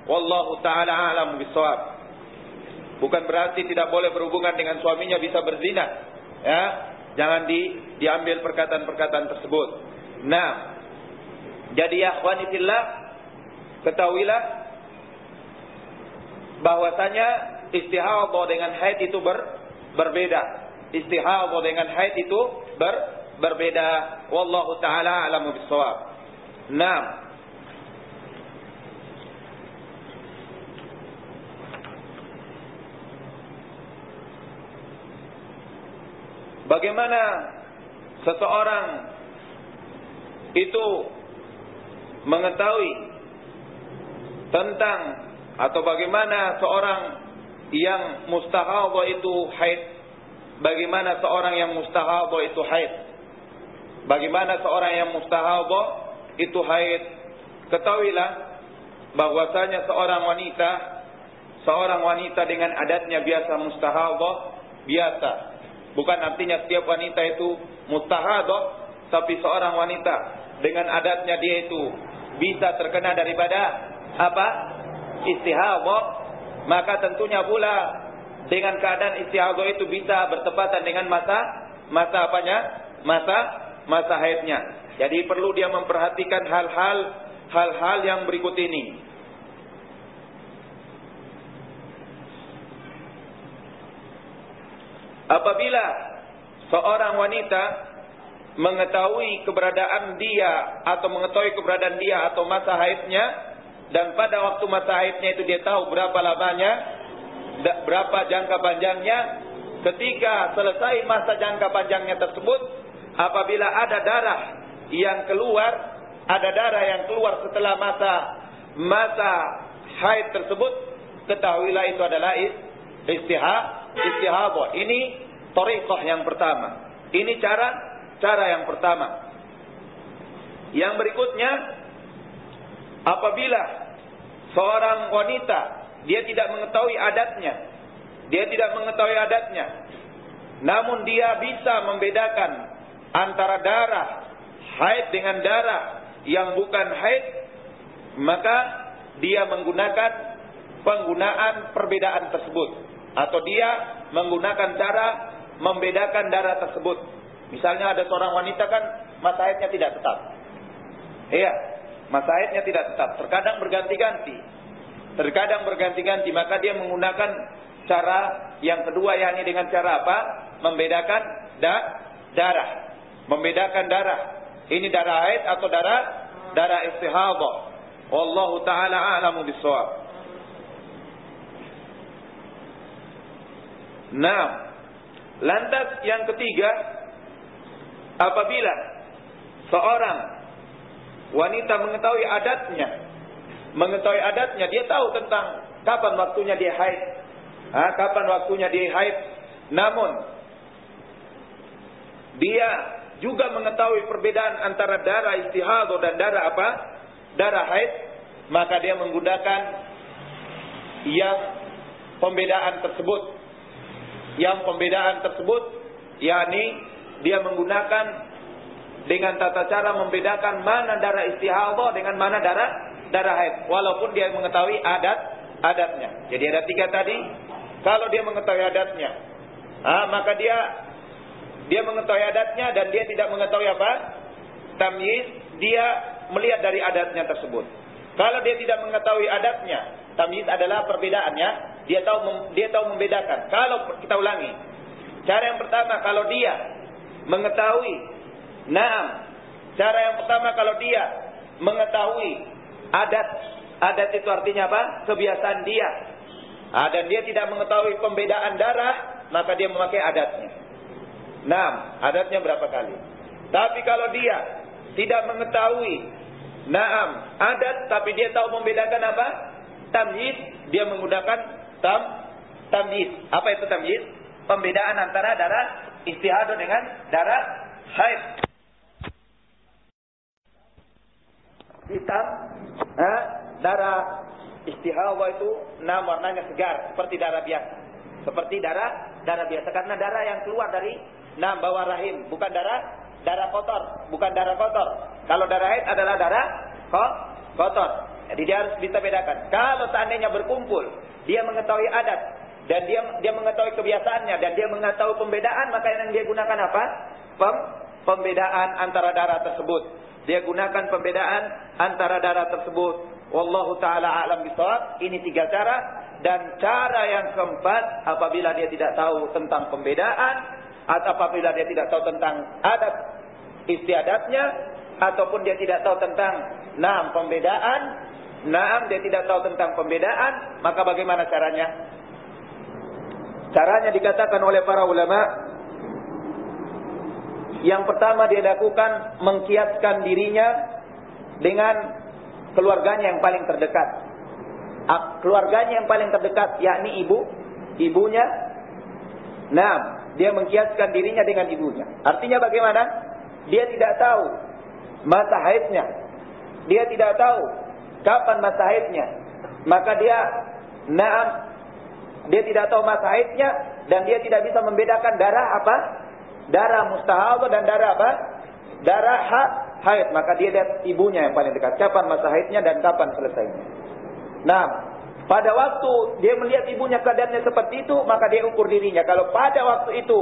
Wallahu ta'ala a'lam bishawab. Bukan berarti tidak boleh berhubungan dengan suaminya bisa berzina. Ya, jangan diambil perkataan-perkataan tersebut. Nah, jadi ya akhwani fillah, ketahuilah bahwasanya istihadhah dengan haid itu berbeda. Istihadhah dengan haid itu berbeda. Wallahu ta'ala a'lamu bishawab. Nah, bagaimana seseorang itu mengetahui tentang atau bagaimana seorang yang mustahadhah itu haid? Bagaimana seorang yang mustahadhah itu haid? Bagaimana seorang yang mustahadhah itu haid? Ketahuilah bahwasanya seorang wanita dengan adatnya biasa mustahadhah, biasa. Bukan artinya setiap wanita itu mustahadhah, tapi seorang wanita dengan adatnya dia itu bisa terkena daripada apa? Istihadhah, maka tentunya pula dengan keadaan istihadhah itu bisa bertepatan dengan masa apanya? Masa haidnya. Jadi perlu dia memperhatikan hal-hal yang berikut ini. Apabila seorang wanita mengetahui keberadaan dia atau masa haidnya, dan pada waktu masa haidnya itu dia tahu berapa lamanya, berapa jangka panjangnya. Ketika selesai masa jangka panjangnya tersebut, apabila ada darah yang keluar setelah masa haid tersebut, ketahuilah itu adalah istihadhah. Ini thariqah yang pertama. Ini cara yang pertama. Yang berikutnya, apabila seorang wanita dia tidak mengetahui adatnya, namun dia bisa membedakan antara darah haid dengan darah yang bukan haid, maka dia menggunakan perbedaan tersebut, atau dia menggunakan cara membedakan darah tersebut. Misalnya ada seorang wanita kan masa haidnya tidak tetap. Iya, masa haidnya tidak tetap, terkadang berganti-ganti, maka dia menggunakan cara yang kedua, yakni dengan cara apa? Membedakan darah. Membedakan darah. Ini darah haid atau darah istihadhah. Wallahu ta'ala a'lamu bishawab. Nah, lantas yang ketiga, apabila seorang wanita mengetahui adatnya, dia tahu tentang kapan waktunya dia haid, namun dia juga mengetahui perbedaan antara darah istihadah dan darah haid, maka dia menggunakan yang pembedaan tersebut, yakni dia menggunakan dengan tata cara membedakan mana darah istihadah dengan mana darah haid, walaupun dia mengetahui adatnya. Jadi ada 3 tadi. Kalau dia mengetahui adatnya, maka dia mengetahui adatnya dan dia tidak mengetahui tamyiz, dia melihat dari adatnya tersebut. Kalau dia tidak mengetahui adatnya, tamyiz adalah perbedaannya, dia tahu membedakan. Kalau kita ulangi, cara yang pertama kalau dia mengetahui, kalau dia mengetahui adat itu artinya kebiasaan dia, dan dia tidak mengetahui pembedaan darah, maka dia memakai adatnya. Adatnya berapa kali. Tapi kalau dia tidak mengetahui adat, tapi dia tahu membedakan tamyiz, dia menggunakan tamyiz. Apa itu tamyiz? Pembedaan antara darah istihadah dengan darah haid. Hitam, darah istihadah itu warnanya segar seperti darah biasa. Karena darah yang keluar dari bawah rahim, bukan darah kotor. Kalau darah haid adalah darah kotor. Jadi dia harus bisa bedakan. Kalau seandainya berkumpul, dia mengetahui adat dan dia mengetahui kebiasaannya dan dia mengetahui pembedaan, maka yang dia gunakan pembedaan antara darah tersebut. Dia gunakan pembedaan antara darah tersebut. Wallahu taala a'lam bishawab. Ini 3 cara. Dan cara yang keempat, apabila dia tidak tahu tentang pembedaan, atau apabila dia tidak tahu tentang adat istiadatnya, ataupun dia tidak tahu tentang pembedaan, dia tidak tahu tentang pembedaan, maka bagaimana caranya? Caranya dikatakan oleh para ulama, yang pertama dia lakukan mengkiaskan dirinya dengan keluarganya yang paling terdekat. Keluarganya yang paling terdekat, yakni ibunya. Dia mengkiaskan dirinya dengan ibunya. Artinya bagaimana? Dia tidak tahu masa haidnya. Dia tidak tahu kapan masa haidnya. Maka dia tidak tahu masa haidnya dan dia tidak bisa membedakan darah darah mustahadah dan darah haid. Maka dia lihat ibunya yang paling dekat, kapan masa haidnya dan kapan selesainya. Pada waktu dia melihat ibunya keadaannya seperti itu, maka dia ukur dirinya. Kalau pada waktu itu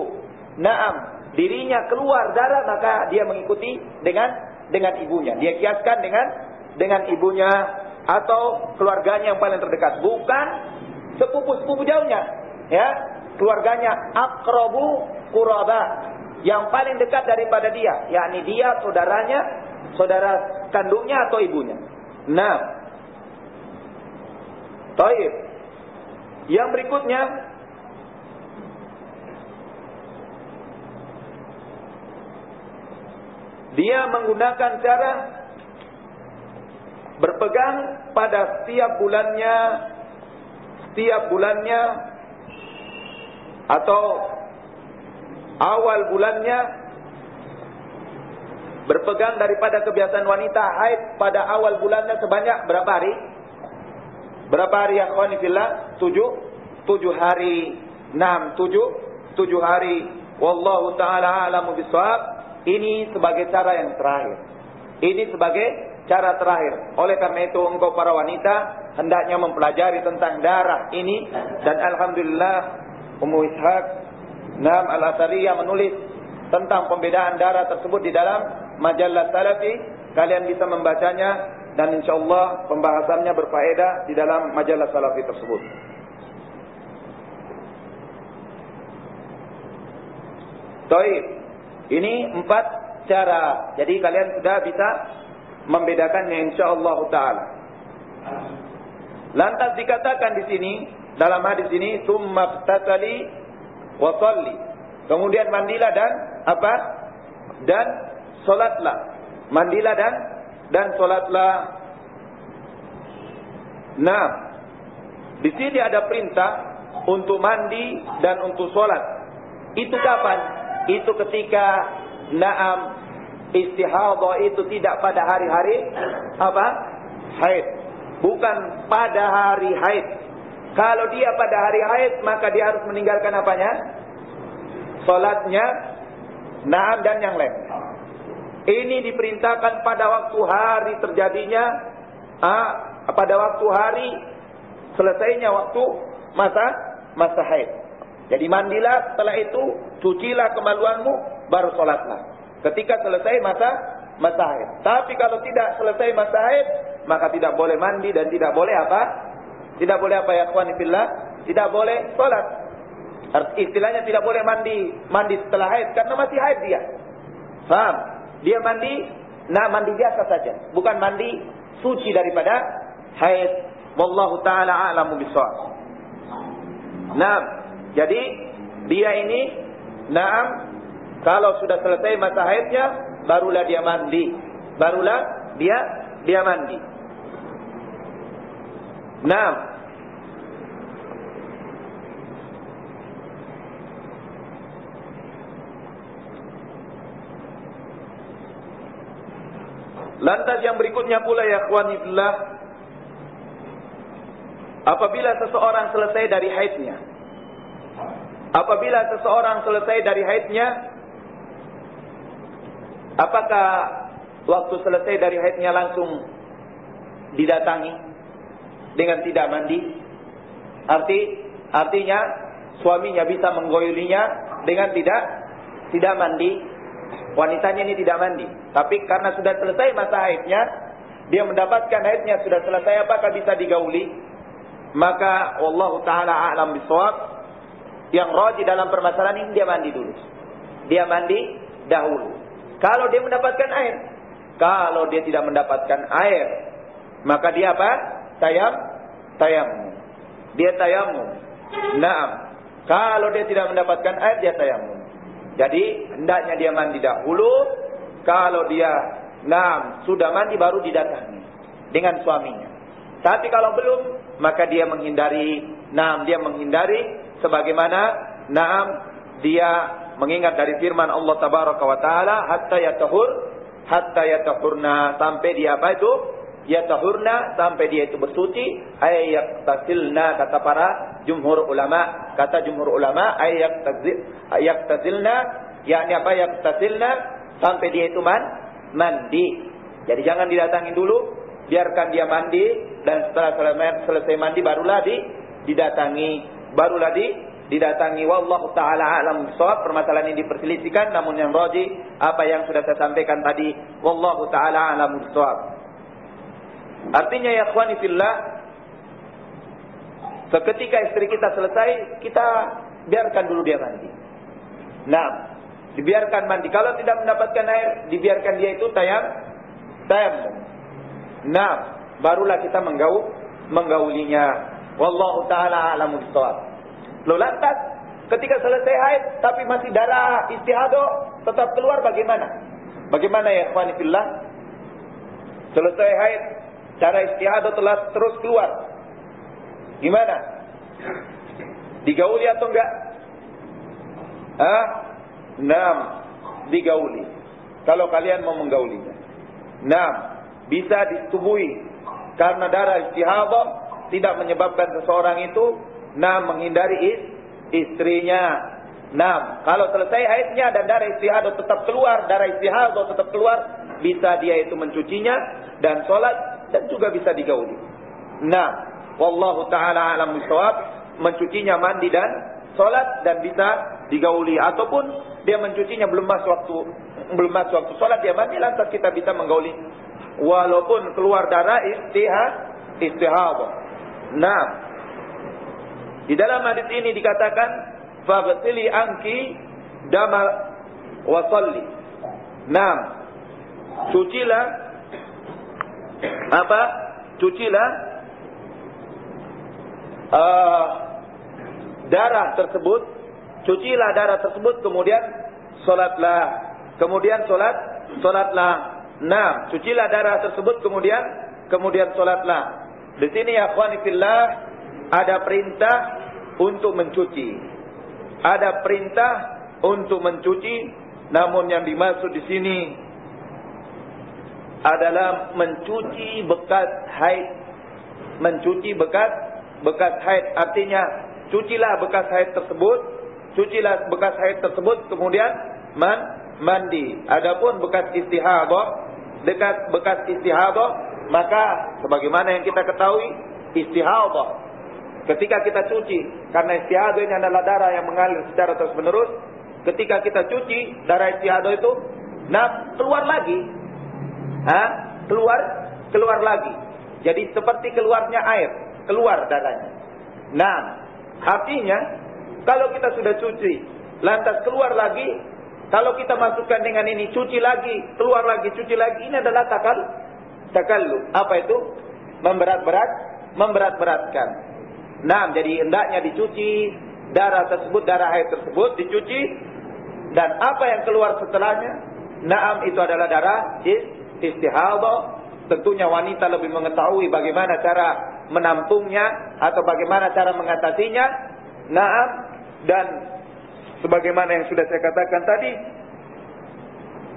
dirinya keluar darah, maka dia mengikuti dengan ibunya. Dia kiaskan dengan ibunya atau keluarganya yang paling terdekat, bukan sepupu jauhnya, ya. Keluarganya aqrabu quraba, yang paling dekat daripada dia, yakni dia saudaranya, saudara kandungnya atau ibunya. Baik. Yang berikutnya, dia menggunakan cara berpegang pada setiap bulannya atau awal bulannya, berpegang daripada kebiasaan wanita haid pada awal bulannya sebanyak berapa hari? Berapa hari ya akhwani fillah? 7 hari. 7 hari. Wallahu taala a'lamu bishawab. Ini sebagai cara yang terakhir. Ini sebagai cara terakhir. Oleh karena itu engkau para wanita hendaknya mempelajari tentang darah ini, dan alhamdulillah Ummu Ishaq Al-Athariyah menulis tentang pembedaan darah tersebut di dalam majalah Salafi. Kalian bisa membacanya dan insyaallah pembahasannya berfaedah di dalam majalah Salafi tersebut. Baik. Ini 4 cara. Jadi kalian sudah bisa membedakannya insyaallah taala. Lantas dikatakan di sini dalam hadis ini, "Tsumma ightasali wa shalli. Kemudian mandilah dan apa? Dan salatlah. Mandilah dan salatlah. Nah, di sini ada perintah untuk mandi dan untuk salat. Itu kapan? Itu ketika istihadhah itu tidak pada hari-hari apa? Haid. Bukan pada hari haid. Kalau dia pada hari haid, maka dia harus meninggalkan apanya? Salatnya, dan yang lain. Ini diperintahkan pada waktu hari terjadinya, pada waktu hari selesainya waktu masa haid. Jadi mandilah, setelah itu cucilah kemaluanmu, baru salatlah. Ketika selesai masa haid. Tapi kalau tidak selesai masa haid, maka tidak boleh mandi dan tidak boleh apa? Tidak boleh apa ya ikhwani fillah? Tidak boleh salat. Istilahnya tidak boleh mandi setelah haid karena masih haid dia. Paham? Dia mandi biasa saja, bukan mandi suci daripada haid. Wallahu taala a'lamu bishawab. Jadi dia ini kalau sudah selesai masa haidnya, barulah dia mandi. Barulah dia mandi. Lantas yang berikutnya pula ya ikhwani fillah, apabila seseorang selesai dari haidnya. Apabila seseorang selesai dari haidnya, apakah waktu selesai dari haidnya langsung didatangi dengan tidak mandi? Artinya suaminya bisa menggoyulinya dengan tidak mandi. Wanitanya ini tidak mandi, tapi karena sudah selesai masa haidnya, dia mendapatkan haidnya sudah selesai, apakah bisa digauli? Maka wallahu taala a'lam bishawab, yang rajih dalam permasalahan ini dia mandi dulu. Dia mandi dahulu. Kalau dia mendapatkan air. Kalau dia tidak mendapatkan air, maka dia apa? Tayamum. Dia tayamum. Kalau dia tidak mendapatkan air, dia tayamum. Jadi hendaknya dia mandi dahulu. Kalau dia sudah mandi baru didatangi dengan suaminya. Tapi kalau belum, maka dia menghindari. Dia menghindari sebagaimana dia mengingat dari firman Allah tabaraka wa taala, hatta yatahurna, sampai dia apa itu? Yatahurna, sampai dia itu bersuci. Ayaktasilna, kata para jumhur ulama. Kata jumhur ulama, ayaktasilna, yakni apa? Yaktasilna, sampai dia itu mandi. Jadi jangan didatangi dulu, biarkan dia mandi, dan setelah selesai mandi barulah didatangi. Wallahu taala a'lam bishawab. Permasalahan ini diperselisihkan, namun yang rajih apa yang sudah saya sampaikan tadi. Wallahu taala a'lam bishawab. Artinya ya ikhwani fillah, seketika istri kita selesai, kita biarkan dulu dia mandi. Dibiarkan mandi. Kalau tidak mendapatkan air, dibiarkan dia itu tayamum. Barulah kita menggaulinya. Wallahu taala a'lamu bishawab. Lantas ketika selesai haid tapi masih darah istihadhah tetap keluar, bagaimana? Bagaimana ya ikhwani fillah? Selesai haid, darah istihadhah telah terus keluar. Gimana? Digauli atau enggak? Digauli. Kalau kalian mau menggaulinya. Bisa disetubuhi. Karena darah istihadhah tidak menyebabkan seseorang itu menghindari istrinya. Kalau selesai haidnya dan darah istihadhah tetap keluar, bisa dia itu mencucinya dan sholat, dan juga bisa digauli. Wallahu taala a'lam bishawab. Mencucinya mandi dan sholat, dan bisa digauli. Ataupun dia mencucinya belum masuk waktu sholat, dia mandi, lantas kita bisa menggauli walaupun keluar darah istihadhah. Di dalam hadis ini dikatakan, faghsili anki dama wa shalli. Cucilah darah tersebut cucilah darah tersebut, kemudian solatlah. Kemudian solatlah. Nah, cucilah darah tersebut, kemudian solatlah. Di sini ya akhwani fillah, ada perintah untuk mencuci. Ada perintah untuk mencuci, namun yang dimaksud di sini adalah mencuci bekas haid. Mencuci bekas haid, artinya cucilah bekas haid tersebut, kemudian mandi. Adapun bekas istihadah, maka sebagaimana yang kita ketahui, istihadah ketika kita cuci, karena istihadah ini adalah darah yang mengalir secara terus menerus. Ketika kita cuci, darah istihadah itu keluar lagi. Keluar lagi. Jadi seperti keluarnya air, keluar darahnya. Nah, artinya kalau kita sudah cuci, lantas keluar lagi, kalau kita masukkan dengan ini, cuci lagi, keluar lagi, cuci lagi, ini adalah takalluf. Apa itu? Memberat-beratkan. Nah, jadi hendaknya dicuci darah tersebut, darah air tersebut dicuci, dan apa yang keluar setelahnya, naam, itu adalah darah istihadah. Tentunya wanita lebih mengetahui bagaimana cara menampungnya atau bagaimana cara mengatasinya. Naam, dan sebagaimana yang sudah saya katakan tadi,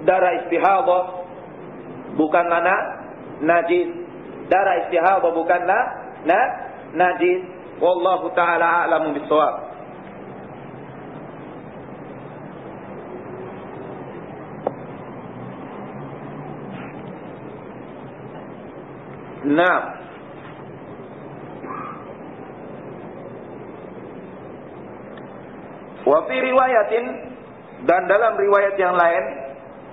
darah istihadah bukanlah najis. Darah istihadah bukanlah najis. Wallahu ta'ala a'lamu bis-shawab. Nah, wa fi riwayatin, dan dalam riwayat yang lain,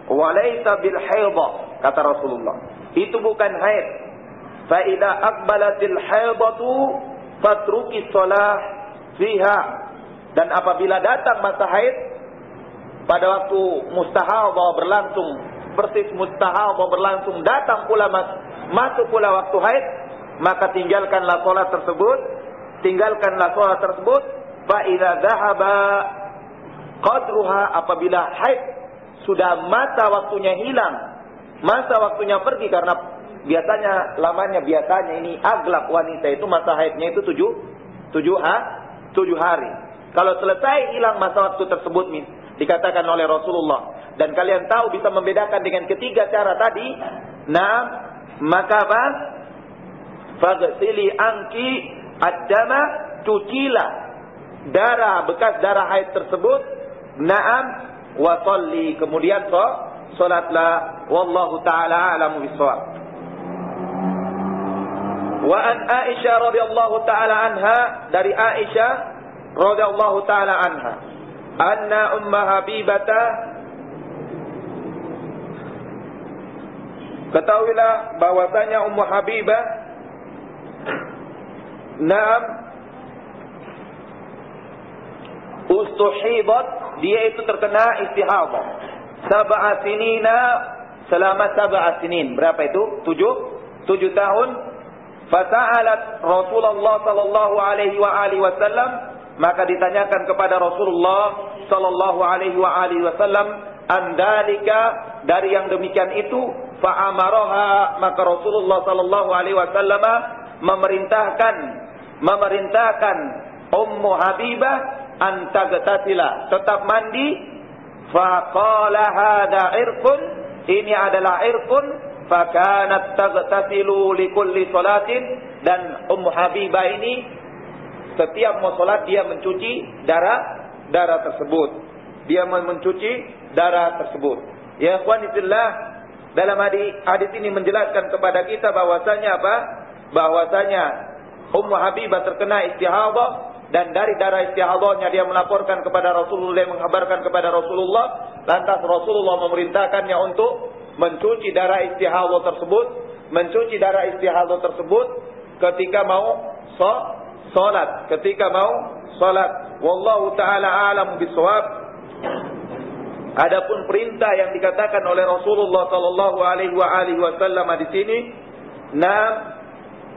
walaita bil haidha, kata Rasulullah, itu bukan haid. Fa idza aqbalatil haidatu fatruki shalah fiha, dan apabila datang masa haid, pada waktu mustahadah berlangsung, persis mustahadah berlangsung, datang pula masuk pula waktu haid, maka tinggalkanlah solat tersebut. Fa idza dhahaba qadruha, apabila haid sudah masa waktunya hilang, masa waktunya pergi, karena biasanya ini aglab wanita itu masa haidnya itu 7 hari. Kalau selesai hilang masa waktu tersebut, dikatakan oleh Rasulullah, dan kalian tahu bisa membedakan dengan ketiga cara tadi, maka apa? Faghsili anki ad-dama, cucilah bekas darah haid tersebut. Naam, wa sholli, kemudian salatlah. Wallahu ta'ala a'lamu bis-shawab. Wa an Aisyah radhiyallahu ta'ala anha, dari Aisyah radhiyallahu ta'ala anha, anna Habibah, ketahuilah bahwasanya Ummu Habibah, naam, ustuhidat, dia itu terkena istihadah, sab'a sinina, selama 7 sinin. Berapa itu? 7 tahun. Fasa'alat Rasulullah sallallahu alaihi wasallam, maka ditanyakan kepada Rasulullah sallallahu alaihi wasallam, andalika, dari yang demikian itu. Fa'amaraha, maka Rasulullah sallallahu alaihi wasallam memerintahkan Ummu Habibah antagtasila, tetap mandi. Faqala hada irqun, ini adalah irqun. Fakanat tagtasilu likulli salatin, dan Ummu Habibah ini setiap mau salat dia mencuci darah tersebut. Ya ikhwan fillah, dalam hadis ini menjelaskan kepada kita bahwasanya apa? Bahwasanya Ummu Habibah terkena istihadah, dan dari darah istihadahnya dia melaporkan kepada Rasulullah, menghabarkan kepada Rasulullah. Lantas Rasulullah memerintahkannya untuk mencuci darah istihadah tersebut, ketika mau salat. Wallahu ta'ala a'lamu bis-shawab. Adapun perintah yang dikatakan oleh Rasulullah sallallahu alaihi wasallam di sini,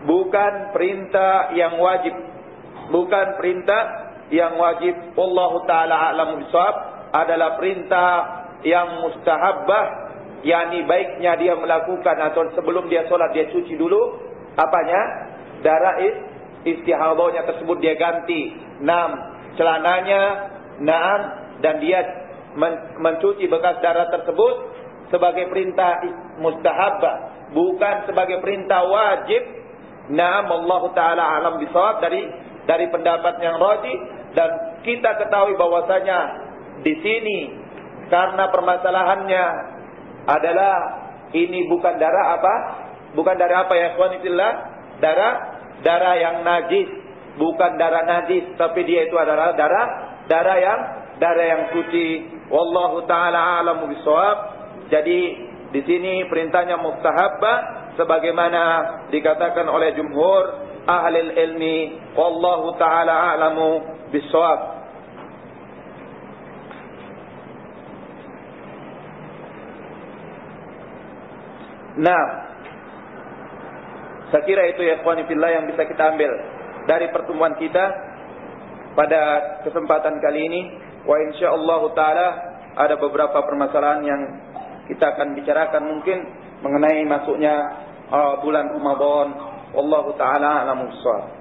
bukan perintah yang wajib, bukan perintah yang wajib, wallahu taala a'lamu bishawab, adalah perintah yang mustahabbah, yakni baiknya dia melakukan atau sebelum dia sholat dia cuci dulu apanya? Darah istihadahnya tersebut dia ganti. 6 celananya, 6 dan dia mencuci bekas darah tersebut sebagai perintah mustahabbah, bukan sebagai perintah wajib. Naam, Allah taala alam bisawab, dari pendapat yang rajih. Dan kita ketahui bahwasanya di sini karena permasalahannya adalah ini bukan darah apa? Bukan darah apa ya ikhwan fillah? Darah yang najis, bukan darah najis, tapi dia itu adalah darah yang suci. Wallahu taala a'lamu bishawab. Jadi di sini perintahnya mustahabbah sebagaimana dikatakan oleh jumhur ahli ilmi. Wallahu taala a'lamu bishawab. Nah, saya kira itu ya ikhwani fillah yang bisa kita ambil dari pertemuan kita pada kesempatan kali ini. Wa insyaallah taala ada beberapa permasalahan yang kita akan bicarakan mungkin mengenai masuknya bulan Ramadan. Wallahu taala a'lamu bishawab.